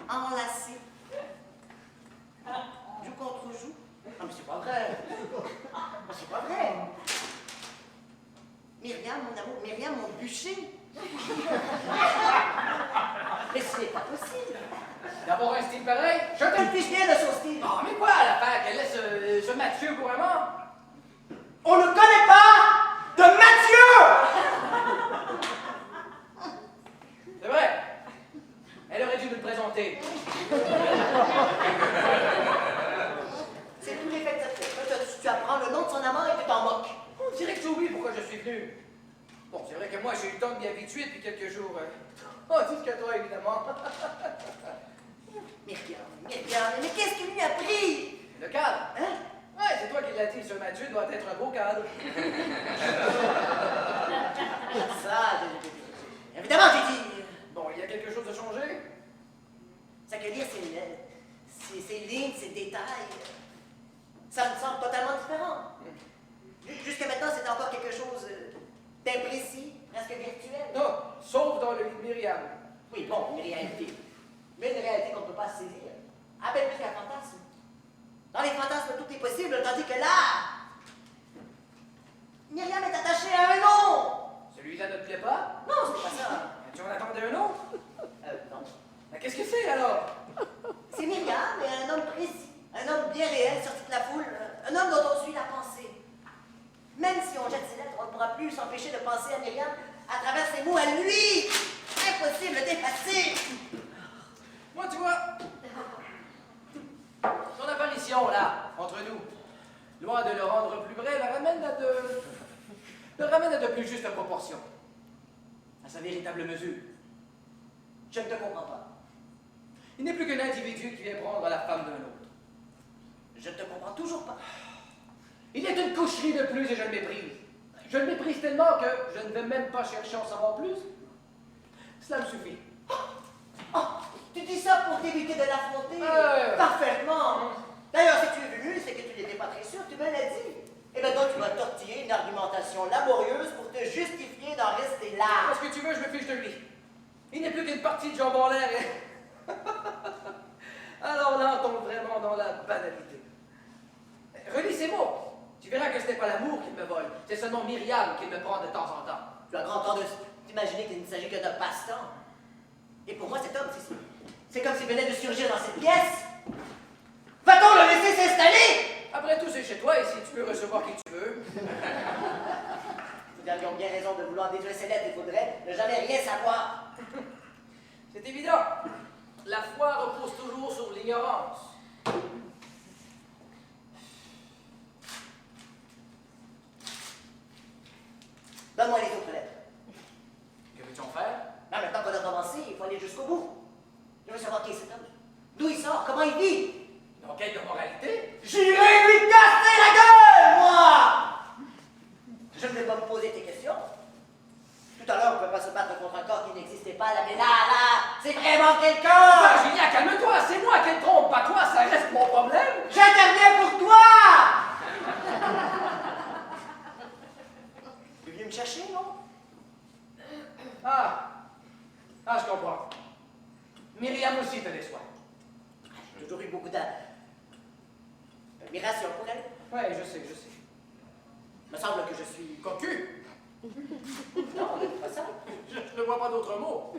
enlacés, joue contre joue. Non, mais c'est pas vrai. Mais c'est pas vrai. Myriam, mon amour, Myriam, mon bûcher. Mais ce n'est pas possible. D'avoir un style pareil, je Je te... le fiche bien de son style. Ah, mais quoi, l'affaire qu'elle laisse ce Mathieu pour un mort? On ne connaît pas de Mathieu! C'est vrai. Elle aurait dû nous le présenter. C'est tout l'effet que ça fait. Tu apprends le nom de son amant et tu t'en moques. On dirait que tu oublies pourquoi je suis venu. Bon, c'est vrai que moi, j'ai eu le temps de m'y habituer depuis quelques jours. Oh, dis qu'à toi, évidemment. Myriam, mais qu'est-ce qu'il lui a pris? Le cadre. Hein? Ouais, c'est toi qui l'as dit, ce Mathieu doit être un beau cadre. Ça, évidemment, j'ai dit. Bon, il y a quelque chose de changé? Ça que lire ces lignes, ces détails, ça me semble totalement différent. Jusqu'à maintenant, c'était encore quelque chose d'imprécis, presque virtuel. Non, sauf dans le lit de Myriam. Oui, bon, une réalité. Mais une réalité qu'on ne peut pas saisir. À peine plus qu'un fantasme. Dans les fantasmes, tout est possible, tandis que là, Myriam est attachée à un nom. Celui-là ne te plaît pas? Non, c'est pas ça. Tu en attendais un autre? Non. Mais qu'est-ce que c'est alors? C'est Myriam et un homme précis, un homme bien réel sorti de la foule, un homme dont on suit la pensée. Même si on jette ses lettres, on ne pourra plus s'empêcher de penser à Myriam à travers ses mots à lui. Impossible d'effacer. Moi, tu vois, son apparition, là, entre nous, loin de le rendre plus vrai, le ramène à de plus justes proportions, à sa véritable mesure. Je ne te comprends pas. Il n'est plus qu'un individu qui vient prendre la femme d'un autre. Je ne te comprends toujours pas. Il est une coucherie de plus et je le méprise. Je le méprise tellement que je ne vais même pas chercher à en savoir plus. Cela me suffit. Oh, tu dis ça pour t'éviter de l'affronter? Parfaitement. D'ailleurs, si tu es venu, c'est que tu n'étais pas très sûr, tu me l'as dit. Et bien donc, tu vas tortiller une argumentation laborieuse pour te justifier d'en rester là. Parce que tu veux, je me fiche de lui. Il n'est plus qu'une partie de jambon en l'air et... Alors là, on tombe vraiment dans la banalité. Relis ces mots. Tu verras que ce n'est pas l'amour qui me vole, c'est seulement Myriam qui me prend de temps en temps. Tu as grand temps de t'imaginer qu'il ne s'agit que d'un passe-temps. Et pour moi, cet homme, c'est comme s'il venait de surgir dans cette pièce. Va-t-on le laisser s'installer? Après tout, c'est chez toi, ici, tu peux recevoir qui tu veux. Nous avions bien raison de vouloir détruire ces lettres, il faudrait ne jamais rien savoir. C'est évident. La foi repose toujours sur l'ignorance. Donne-moi les autres lettres. Que veux-tu en faire? Non, maintenant qu'on a commencé, il faut aller jusqu'au bout. Je veux savoir qui est cet homme. D'où il sort, comment il vit. Une enquête de moralité? J'irai lui casser la gueule, moi! Je ne vais pas me poser tes questions. Tout à l'heure, on ne pouvait pas se battre contre un corps qui n'existait pas, là, mais là, c'est vraiment quelqu'un! Virginia, calme-toi, c'est moi qui te trompe, pas toi, ça reste mon problème! J'interviens pour toi! Tu viens me chercher, non? Ah, je comprends. Myriam aussi te déçoit. J'ai toujours eu beaucoup d'admiration pour elle. Ouais, je sais. Il me semble que je suis Cocu? Non, c'est pas ça. Je ne vois pas d'autre mot.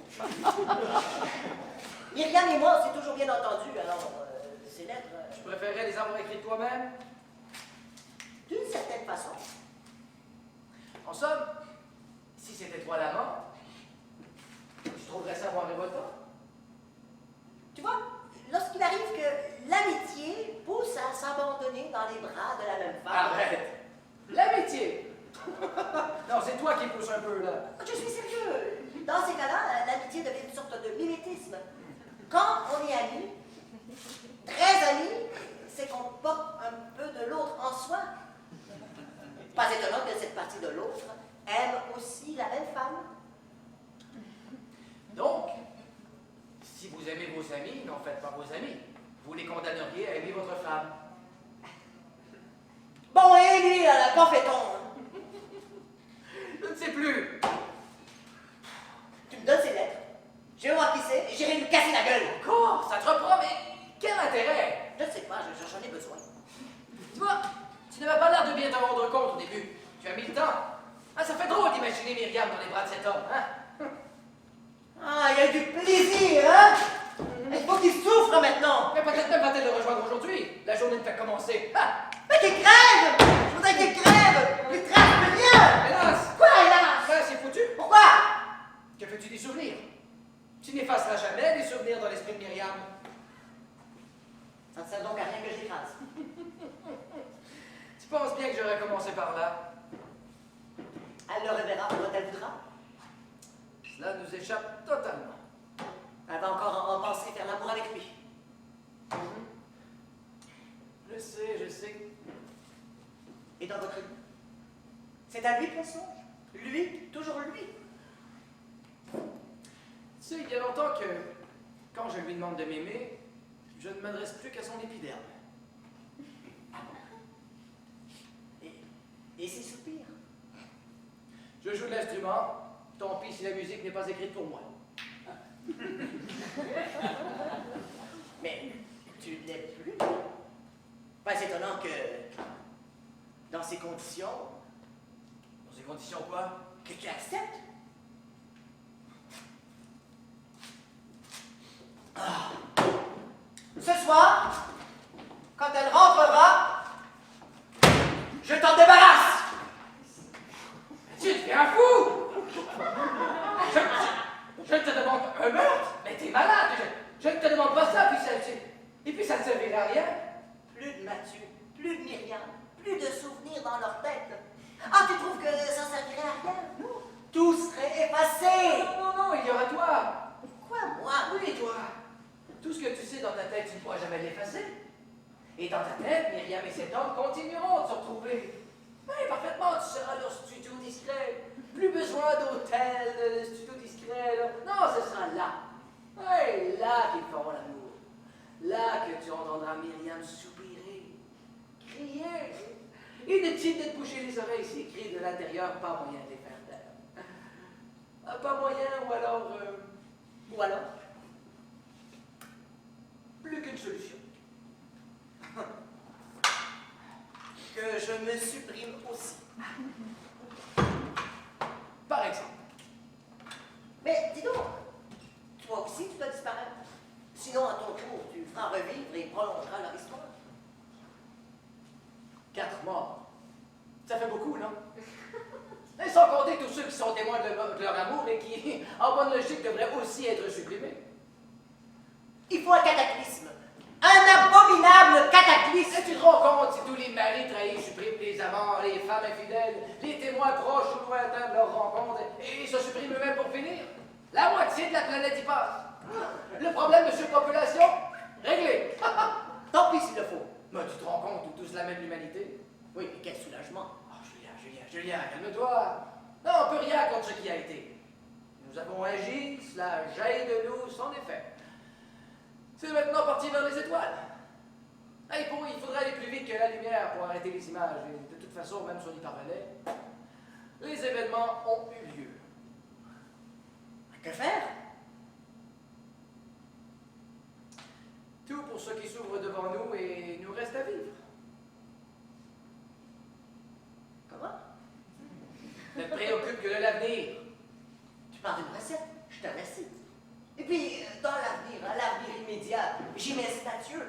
Myriam et moi, on s'est toujours bien entendu, alors ces lettres, Tu préférerais les avoir écrites toi-même? d'une certaine façon. En somme, si c'était toi l'amant, tu trouverais ça moins révoltant? Tu vois, lorsqu'il arrive que l'amitié pousse à s'abandonner dans les bras de la même femme. Arrête! L'amitié! Non, c'est toi qui pousse un peu, là. Je suis sérieux. Dans ces cas-là, l'amitié devient une sorte de mimétisme. Quand on est amis, très amis, c'est qu'on porte un peu de l'autre en soi. Pas étonnant que cette partie de l'autre aime aussi la même femme. Donc, si vous aimez vos amis, n'en faites pas vos amis. Vous les condamneriez à aimer votre femme. Bon, et lui, là, qu'en fait-on? Je ne sais plus. Tu me donnes ses lettres, je vais voir qui c'est, et j'irai lui casser la gueule. Encore? Ça te reprend, mais quel intérêt? Je ne sais pas, j'en ai besoin. Tu vois, tu n'avais pas l'air de bien t'en rendre compte au début. Tu as mis le temps. Ah, ça fait drôle d'imaginer Myriam dans les bras de cet homme, hein? Ah, il y a du plaisir, hein? Il faut qu'il souffre maintenant. Mais peut-être même va-t-elle le rejoindre aujourd'hui. La journée ne fait commencer. Ah! Mais qu'il crève! Je voudrais qu'il crève! Il crève rien! Hélas! Quoi, hélas? Ben, c'est foutu. Pourquoi? Que fais-tu des souvenirs? Tu n'effaceras jamais des souvenirs dans l'esprit de Myriam. Ça ne sert donc à rien que je l'écrase. Tu penses bien que j'aurais commencé par là? Elle le reverra quand elle voudra. Cela nous échappe totalement. Elle va encore en penser faire l'amour avec lui. Je sais. Et dans votre vie? C'est à lui qu'elle songe? Lui, toujours lui. Tu sais, il y a longtemps que, quand je lui demande de m'aimer, je ne m'adresse plus qu'à son épiderme. Et ses soupirs? Je joue de l'instrument, tant pis si la musique n'est pas écrite pour moi. Mais tu ne l'aimes plus? Pas étonnant que, dans ces conditions... Dans ces conditions quoi? Que tu acceptes? Ah. Ce soir, quand elle rentrera, je t'en débarrasse! Tu deviens fou! Je ne te demande pas un meurtre, mais t'es malade! Je ne te demande pas ça, et puis ça ne servira à rien. Plus de Mathieu, plus de Myriam, plus de souvenirs dans leur tête. Ah, tu trouves que ça servirait à rien? Non. Tout serait effacé! Non, il y aura toi! Quoi, moi? Oui, toi! Tout ce que tu sais dans ta tête, tu ne pourras jamais l'effacer. Et dans ta tête, Myriam et cet homme continueront de se retrouver. Oui, parfaitement, tu seras leur studio discret. Plus besoin d'hôtel, de studio discret. Là. Non, ce sera là. Oui, là qu'ils feront l'amour. Là que tu entendras Myriam soupirer, crier. Inutile de te boucher les oreilles, ces cris de l'intérieur, pas moyen de les faire taire. Pas moyen, ou alors... Ou alors? Plus qu'une solution. Que je me supprime aussi. Par exemple. Mais dis donc, toi aussi tu dois disparaître. Sinon, à ton tour, tu feras revivre et prolongeras leur histoire. 4 morts. Ça fait beaucoup, non? Et sans compter tous ceux qui sont témoins de leur amour et qui, en bonne logique, devraient aussi être supprimés. Il faut un cataclysme. Un abominable cataclysme. Et tu te rends compte si tous les maris trahis suppriment les amants, les femmes infidèles, les témoins proches ou lointains de leur rencontre, et se suppriment eux-mêmes pour finir? La moitié de la planète y passe. Le problème de surpopulation, réglé. Tant pis s'il le faut. Mais tu te rends compte où tous la même humanité? Oui, mais quel soulagement. Oh, Julien, calme-toi. Non, on peut rien contre ce qui a été. Nous avons agi, cela jaillit de nous sans effet. C'est maintenant parti vers les étoiles. Il faudrait aller plus vite que la lumière pour arrêter les images. Et de toute façon, même si on y parvenait, les événements ont eu lieu. Que faire? Tout pour ce qui s'ouvre devant nous et nous reste à vivre. Comment? Ne te préoccupe que de l'avenir. Tu parles d'une recette? Je te remercie. Et puis, dans l'avenir, à l'avenir immédiat, j'imagine Mathieu.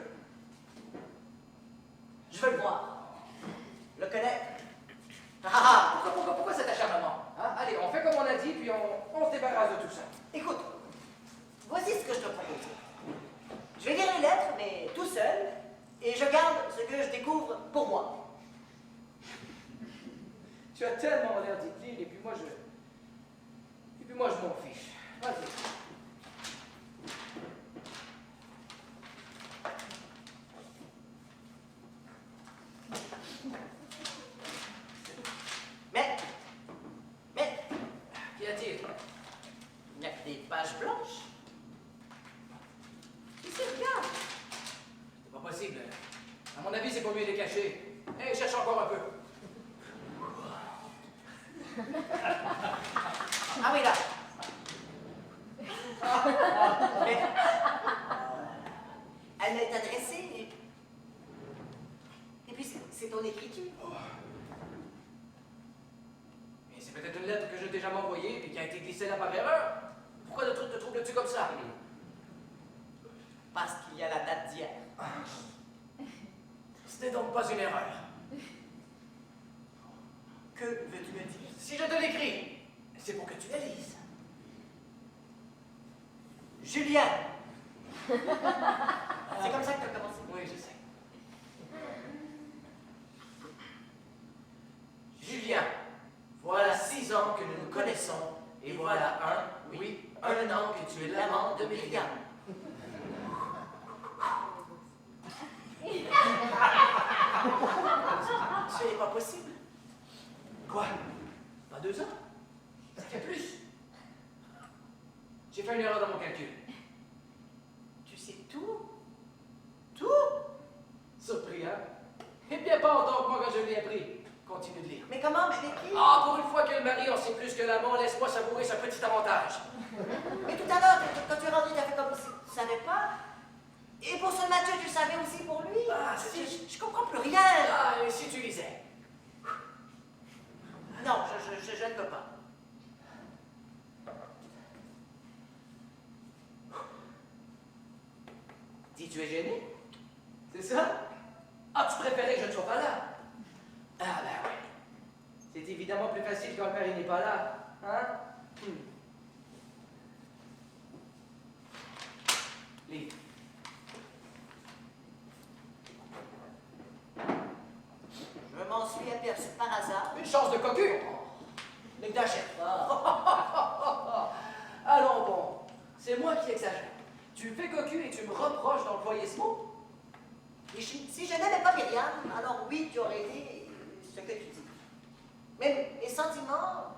Je veux le voir. Le connaître. Pourquoi cet acharnement? Hein? Allez, on fait comme on a dit, puis on se débarrasse de tout ça. Écoute, voici ce que je te propose. Je vais lire les lettres, mais tout seul, et je garde ce que je découvre pour moi. Tu as tellement l'air d'y lire, et puis moi je m'en fiche. Vas-y. Mais, Qu'y a-t-il? il n'y a que des pages blanches. Ici, regarde. C'est pas possible. À mon avis, c'est pas mieux de les cacher. Hé, cherche encore un peu. Ah oui, là. Mais, elle m'est adressée, et puis c'est ton écriture. Mais c'est peut-être une lettre que j'ai déjà envoyée et qui a été glissée là par erreur. Pourquoi te troubles-tu comme ça? Parce qu'il y a la date d'hier. Ce n'est donc pas une erreur. Que veux-tu me dire? Si je te l'écris, c'est pour que tu la lises. Julien! C'est comme ça que tu as commencé? Oui, je sais. Julien, voilà 6 ans que nous nous connaissons, et voilà un an que tu es l'amant de Myriam. Tu es pas possible. Quoi? Pas 2 ans? Ça fait plus. J'ai fait une erreur dans mon calcul. Tu sais tout? Tout? Surpris, hein? Eh bien, pas autant que moi quand je l'ai appris. Continue de lire. Mais comment, mais qui? Ah, pour une fois que le mari en sait plus que l'amant, laisse-moi savourer ce petit avantage. Mais tout à l'heure, quand tu es rentré, tu as fait comme si tu savais pas. Et pour ce Mathieu, tu savais aussi pour lui. Ah, c'est juste... Je comprends plus rien. Ah, et si tu lisais? Non, je ne peux pas. Dis, tu es gêné? C'est ça? Ah, tu préférais que je ne sois pas là? Ah, ben oui. C'est évidemment plus facile quand le mari n'est pas là. Hein? Lis. Je m'en suis aperçu par hasard. Une chance de cocu! N'exagère pas. Allons bon, c'est moi qui exagère. Tu me fais cocu et tu me reproches d'employer ce mot? Et si je n'aimais pas Myriam, alors oui, tu aurais dit ce que tu dis. Mais mes sentiments,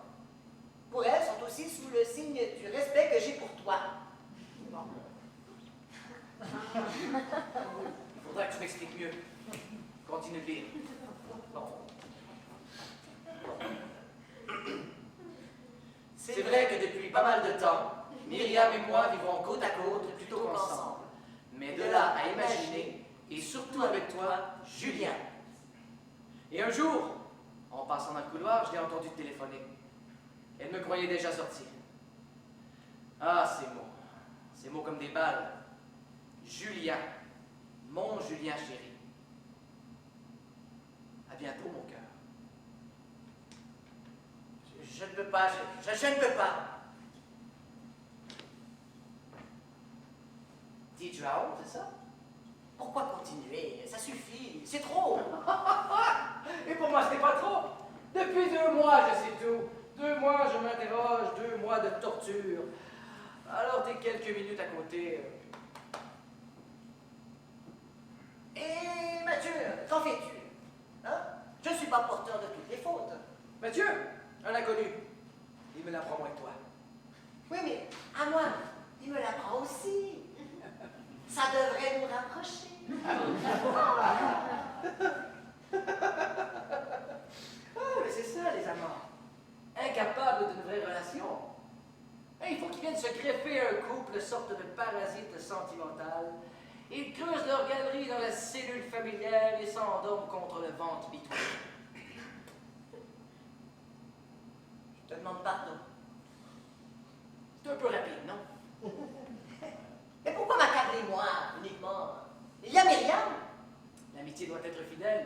pour elle, sont aussi sous le signe du respect que j'ai pour toi. Bon. Il faudra que tu m'expliques mieux. Continue de lire. Bon. C'est vrai que depuis pas mal de temps, Myriam et moi vivons côte à côte plutôt qu'ensemble. Mais de là à imaginer, et surtout avec toi, Julien. Et un jour, en passant dans le couloir, je l'ai entendu téléphoner. Elle me croyait déjà sortir. Ah, ces mots comme des balles. Julien, mon Julien chéri. À bientôt, mon cœur. Je ne peux pas, je ne peux pas. Dis, tu as honte, c'est ça? Pourquoi continuer? Ça suffit, c'est trop. Et pour moi, ce n'est pas trop. Depuis 2 mois, je sais tout. 2 mois, je m'interroge, 2 mois de torture. Alors, tes quelques minutes à côté... Et Mathieu, qu'en fais-tu? Hein? Je ne suis pas porteur de toutes les fautes. Mathieu, un inconnu. Il me l'apprend moins que toi. Oui, mais à moi, il me l'apprend aussi. Ça devrait nous rapprocher. Ah, mais c'est ça, les amants. Incapables d'une vraie relation. Et il faut qu'ils viennent se greffer un couple, sorte de parasite sentimental. Ils creusent leur galerie dans la cellule familiale et s'endorment contre le ventre bitouillé. Je te demande pardon. C'est un peu rapide, non? Mais pourquoi m'accabler moi, uniquement? Il y a Myriam. L'amitié doit être fidèle.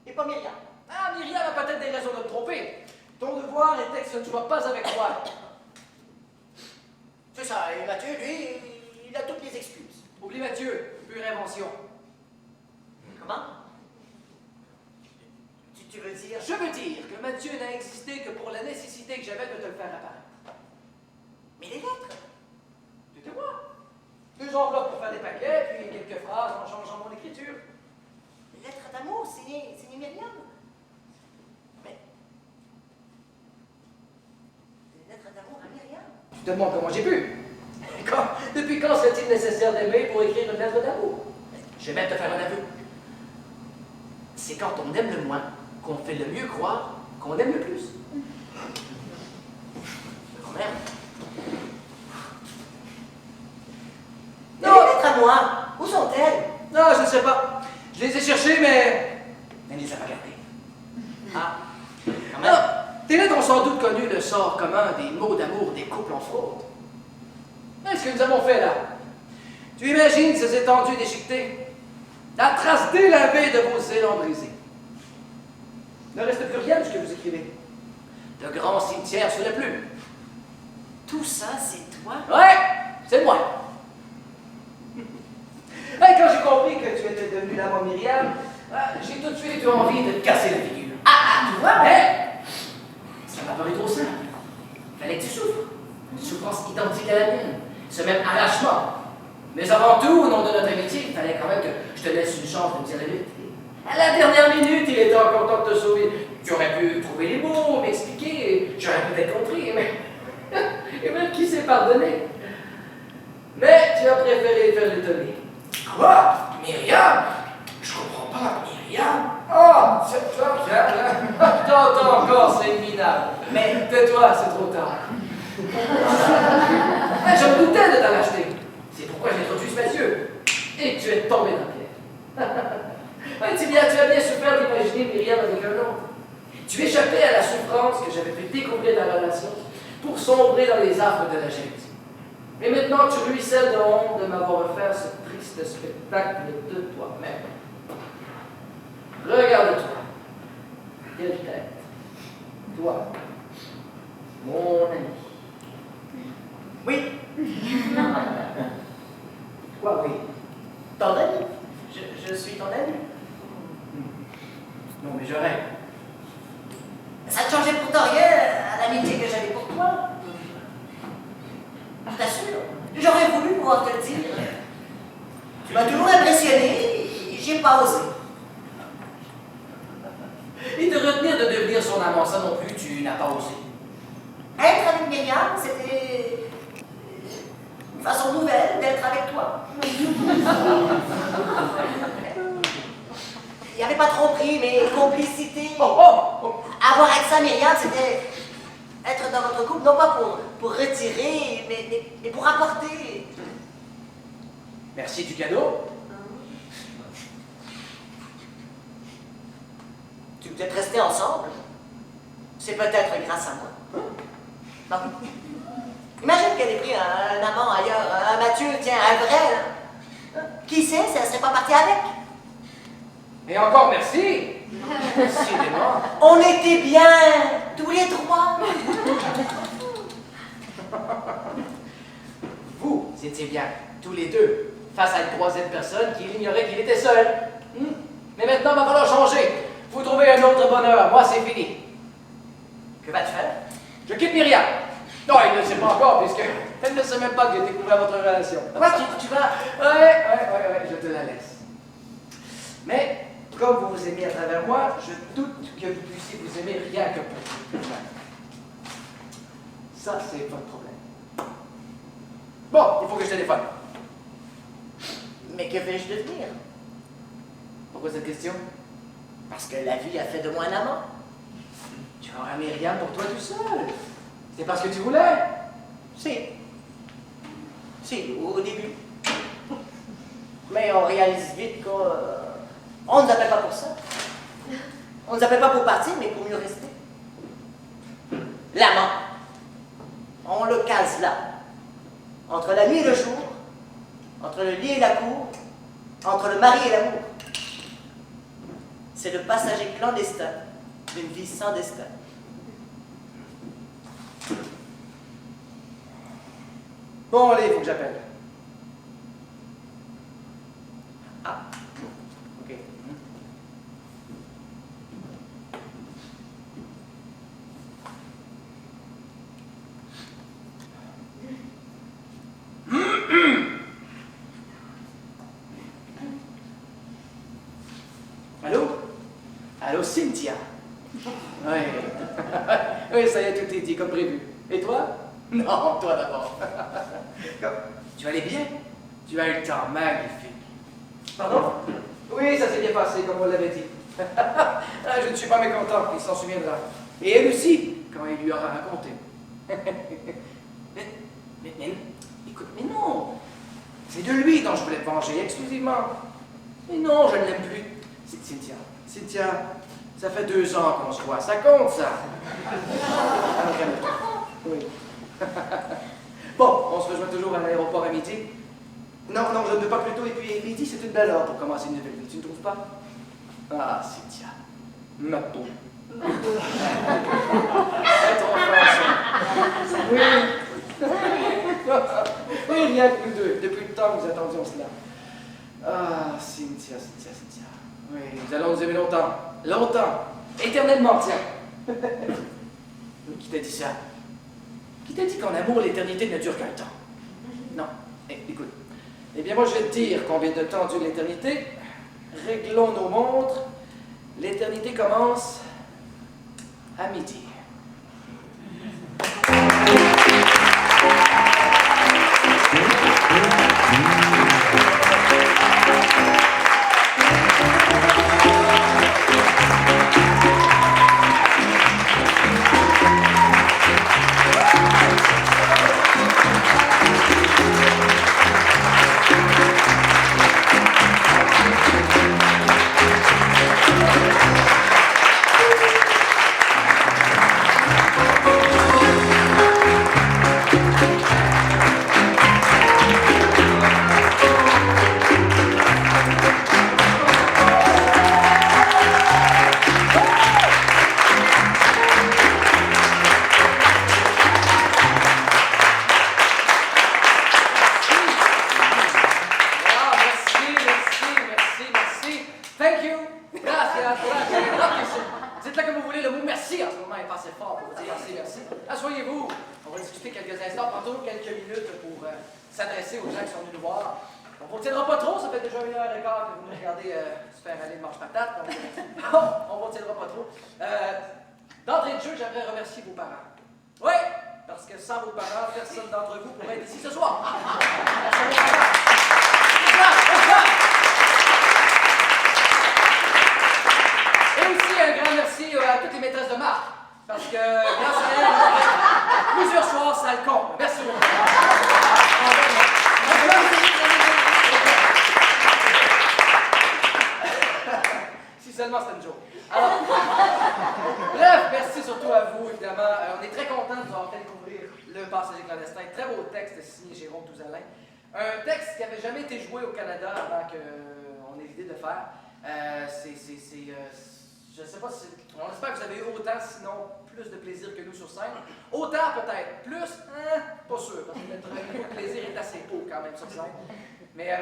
Et pas Myriam. Ah, Myriam a peut-être des raisons de te tromper. Ton devoir était que ce ne soit pas avec moi. C'est ça, et Mathieu, lui, il a toutes les excuses. Oublie Mathieu, pure invention. Comment? Tu veux dire? Je veux dire que Mathieu n'a existé que pour la nécessité que j'avais de te le faire apparaître. Mais les lettres? C'était moi. 2 enveloppes pour faire des paquets, puis quelques phrases en changeant mon écriture. Les lettres d'amour, signées Myriam? Mais... Les lettres d'amour à Myriam? Tu te demandes comment j'ai pu. Depuis quand serait-il nécessaire d'aimer pour écrire une lettre d'amour? Je vais même te faire un aveu. C'est quand on aime le moins qu'on fait le mieux croire qu'on aime le plus. Quand même. Non. Les lettres à moi, où sont-elles? Non, je ne sais pas. Je les ai cherchées, mais elle ne les a pas gardées. Ah, quand même. Non, tes lettres ont sans doute connu le sort commun des mots d'amour des couples en fraude. Mais ce que nous avons fait là, tu imagines ces étendues déchiquetées, la trace délavée de vos élans brisés. Il ne reste plus rien de ce que vous écrivez. De grands cimetières sous la plume. Tout ça, c'est toi? Ouais, c'est moi. Et quand j'ai compris que tu étais devenue l'amant Myriam, j'ai tout de suite eu envie de te casser la figure. Tu vois? Mais ça m'a paru trop simple. Fallait que tu souffres. Une souffrance identique à la mienne. Ce même arrachement. Mais avant tout, au nom de notre amitié, il fallait quand même que je te laisse une chance de me dire la vérité. À la dernière minute, il était encore temps de te sauver. Tu aurais pu trouver les mots, m'expliquer, j'aurais peut-être compris, mais... Et même qui s'est pardonné. Mais tu as préféré faire l'étonner. Quoi? Myriam? Je comprends pas, Myriam? Oh, c'est toi, t'entends encore, c'est minable. Mais tais-toi, c'est trop tard. Ah, je me doutais de t'en acheter. C'est pourquoi j'ai introduit mes yeux. Et tu es tombé dans la pierre. Ouais, tu as bien souffert d'imaginer Myriam avec un autre. Tu échappais à la souffrance que j'avais fait découvrir dans la relation pour sombrer dans les affres de la jalousie. Et maintenant, tu ruisselles de honte de m'avoir offert ce triste spectacle de toi-même. Regarde-toi. Quelle tête. Toi, mon ami. Oui. Quoi, oui? Ton ami. Je suis ton ami. Non, mais je rêve. Ça ne changeait pourtant rien à l'amitié que j'avais pour toi. Je t'assure, j'aurais voulu pouvoir te le dire. Tu m'as toujours impressionné, j'ai pas osé. Et te retenir de devenir son amant, ça non plus, tu n'as pas osé. Être avec Myriam, c'était une façon nouvelle d'être avec toi. Il n'y avait pas tromperie, mais complicité. Avoir accès à Myriam, c'était être dans votre couple, non pas pour retirer, mais pour apporter. Merci du cadeau. Tu peux peut-être rester ensemble. C'est peut-être grâce à moi. Non. Imagine qu'elle ait pris un amant ailleurs, un Mathieu, tiens, un vrai. Là. Qui sait, ça ne serait pas parti avec. Et encore merci. Décidément. On était bien, tous les trois. Vous étiez bien, tous les deux, face à une troisième personne qui ignorait qu'il était seul. Mais maintenant, il va falloir changer. Vous trouvez un autre bonheur. Moi, c'est fini. Que vas-tu faire? Je quitte Myriam. Non, il ne sait pas encore, puisque elle ne sait même pas que j'ai découvert votre relation. Quoi, tu vas... Ouais, je te la laisse. Mais, comme vous vous aimez à travers moi, je doute que vous puissiez vous aimer rien que pour vous. Ça, c'est votre problème. Bon, il faut que je téléphone. Mais que vais-je devenir? Pourquoi cette question? Parce que la vie a fait de moi un amant. Tu auras Myriam pour toi tout seul. C'est parce que tu voulais. Si, au début. Mais on réalise vite qu'on ne nous appelle pas pour ça. On ne nous appelle pas pour partir, mais pour mieux rester. L'amant, on le case là. Entre la nuit et le jour, entre le lit et la cour, entre le mari et l'amour. C'est le passager clandestin d'une vie sans destin. Bon, allez, il faut que j'appelle. Ah, ok. Allô? Allô, Cynthia? Oui. Oui, ça y est, tout est dit comme prévu. Et toi? Non, toi d'abord. Tu allais bien? Tu as eu le temps magnifique. Pardon? Oui, ça s'est bien passé, comme on l'avait dit. Ah, je ne suis pas mécontent, il s'en souviendra. Et elle aussi, quand il lui aura raconté. Écoute, mais non! C'est de lui dont je voulais me venger, exclusivement. Mais non, je ne l'aime plus. Cynthia, ça fait 2 ans qu'on se voit, ça compte, ça. Alors, calme-toi. Oui. Bon, on se rejoint toujours à l'aéroport à midi. Non, je ne veux pas plus tôt, et puis midi, c'est une belle heure pour commencer une nouvelle vie, tu ne trouves pas? Ah, Cynthia, ma peau. Être enfant, oui. Oui, rien que nous deux, depuis le temps que nous attendions cela. Ah, Cynthia. Oui, nous allons nous aimer longtemps. Longtemps. Éternellement, tiens. Qui t'a dit ça? Qui t'a dit qu'en amour, l'éternité ne dure qu'un temps? Non. Écoute. Eh bien, moi, je vais te dire combien de temps dure l'éternité. Réglons nos montres L'éternité commence à midi. Dites-le comme vous voulez, le mot merci en ce moment est pas assez fort pour vous dire merci. Asseyez-vous. On va discuter quelques instants, prendre toujours quelques minutes pour s'adresser aux gens qui sont venus nous voir. On ne vous tiendra pas trop, ça fait déjà 1h15 que vous nous regardez se faire aller de marche-patate. Donc, on ne vous tiendra pas trop. D'entrée de jeu, j'aimerais remercier vos parents. Oui, parce que sans vos parents, personne d'entre vous pourrait être ici ce soir. Merci à vos parents. Et aussi un grand merci à toutes les maîtresses de marque, parce que grâce à elles, plusieurs soirs, ça le compte. Merci beaucoup. Si seulement c'était une joke. Alors, bref, merci surtout à vous, évidemment. On est très contents de vous avoir fait découvrir Le Passager clandestin. Très beau texte signé Jérôme Touzalin. Un texte qui n'avait jamais été joué au Canada avant qu'on ait l'idée de le faire. Je ne sais pas si... On espère que vous avez eu autant, sinon plus de plaisir que nous sur scène. Autant peut-être, plus, pas sûr, parce que notre niveau de plaisir est assez haut quand même sur scène. Mais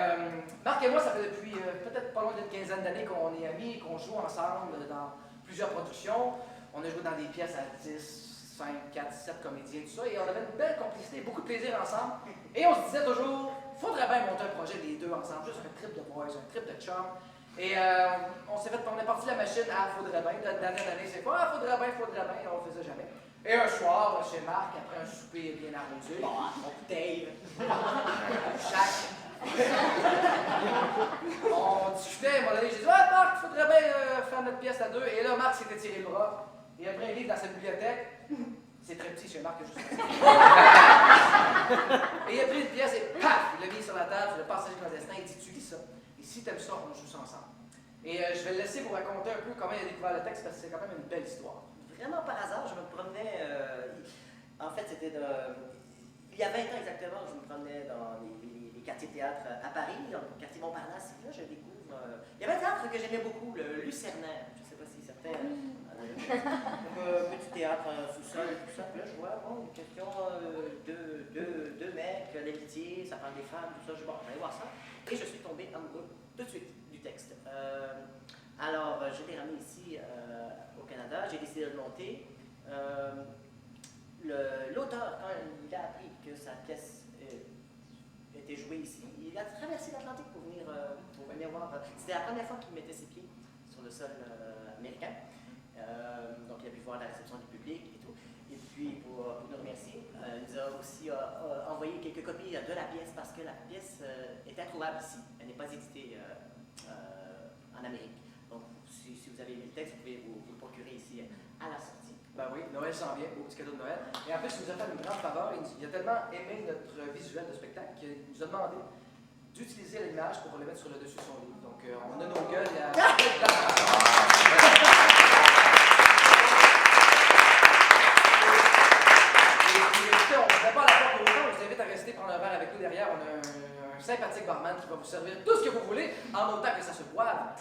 Marc et moi, ça fait depuis peut-être pas loin d'une quinzaine d'années qu'on est amis, qu'on joue ensemble dans plusieurs productions. On a joué dans des pièces à 10, 5, 4, 7 comédiens, tout ça, et on avait une belle complicité, beaucoup de plaisir ensemble. Et on se disait toujours, faudrait bien monter un projet les deux ensemble, juste un trip de boys, un trip de chum. Et on est parti de la machine à faudrait bien, d'année en année, c'est quoi, faudrait bien, et on le faisait jamais. Et un soir, chez Marc, après un souper bien arrosé, Mon Dave, Jacques, on discutait, à un moment donné, j'ai dit, ah Marc, il faudrait bien faire notre pièce à deux. Et là, Marc s'était tiré le bras, et a pris un livre dans sa bibliothèque. C'est très petit chez Marc, juste. Et il a pris une pièce et paf, il l'a mis sur la table, Le Passager clandestin, il dit, tu lis ça. Et si t'aimes ça, on joue ça ensemble. Et je vais le laisser vous raconter un peu comment il a découvert le texte, parce que c'est quand même une belle histoire. vraiment par hasard, je me promenais. En fait, c'était il y a 20 ans exactement, je me promenais dans les quartiers théâtre à Paris, dans le quartier Montparnasse. Et là, je découvre. Il y avait un théâtre que j'aimais beaucoup, le Lucernaire. Je ne sais pas si certains. Petit théâtre sous-sol, tout ça. Puis là, je vois, bon, une question deux mecs, l'amitié, ça parle des femmes, tout ça. Je vais aller voir ça. Et je suis tombé amoureux tout de suite du texte. Alors, je l'ai ramené ici au Canada. J'ai décidé de le monter. L'auteur, quand il a appris que sa pièce était jouée ici, il a traversé l'Atlantique pour venir voir. C'était la première fois qu'il mettait ses pieds sur le sol américain. Donc, il a pu voir la réception du public et tout. Et puis, pour nous remercier, il nous a aussi envoyé quelques copies de la pièce parce que la pièce est introuvable ici. Elle n'est pas éditée en Amérique. Donc, si vous avez aimé le texte, vous pouvez vous le procurer ici à la sortie. Ben oui, Noël s'en vient, beau petit cadeau de Noël. Et en plus, il nous a fait une grande faveur. Il a tellement aimé notre visuel de spectacle qu'il nous a demandé d'utiliser l'image pour le mettre sur le dessus de son livre. Donc, on a nos gueules. Et puis, on ne met pas la porte au temps. On vous invite à rester prendre un verre avec nous derrière. On a un sympathique barman qui va vous servir tout ce que vous voulez, en autant que ça se boive.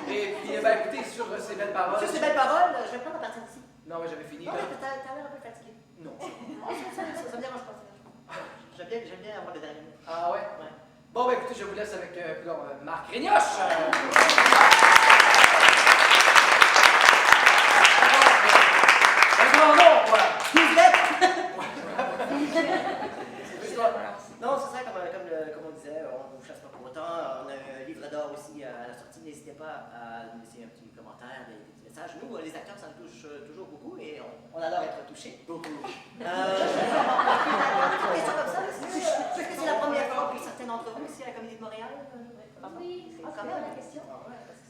Et puis, ben, écoutez, sur ces belles paroles. Sur ces belles paroles, je vais prendre la partie d'ici. Non, mais j'avais fini. Non, mais t'as l'air un peu fatigué. Non. Ça me dérange pas. J'aime bien avoir des derniers mots. Ah ouais? Ouais. Bon, ben écoutez, je vous laisse avec Marc Rignoche. Un grand nom, quoi. Non, c'est ça, comme on disait, on ne vous chasse pas pour autant. On a un livre d'or aussi. ici à la sortie, n'hésitez pas à nous laisser un petit commentaire, des petits messages. Nous, les acteurs, ça nous touche toujours beaucoup et on adore être touchés. Beaucoup. Une question comme ça, est-ce que c'est la première fois pour certains d'entre vous ici à la Comédie de Montréal? Oui, c'est quand même la question.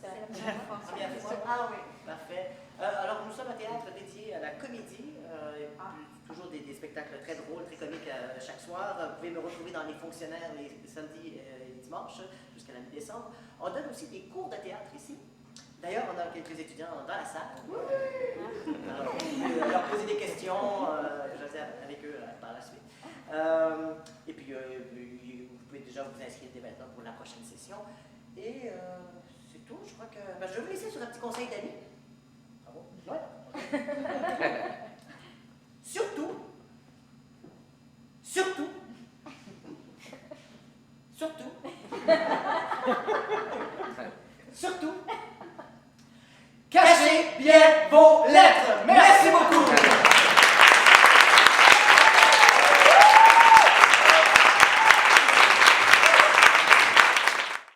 C'est la première fois. Ah oui, parfait. Alors, nous sommes un théâtre dédié à la comédie, toujours des spectacles très drôles, très comiques chaque soir. Vous pouvez me retrouver dans Les Fonctionnaires les samedis et dimanches jusqu'à la mi-décembre. On donne aussi des cours de théâtre ici. D'ailleurs, on a quelques étudiants dans la salle. Alors, vous pouvez leur poser des questions, jaser avec eux par la suite. Et puis, vous pouvez déjà vous inscrire dès maintenant pour la prochaine session. Et c'est tout, je crois que... je vais vous laisser sur un petit conseil d'amis. Ah bon? Ouais. Surtout, cachez bien vos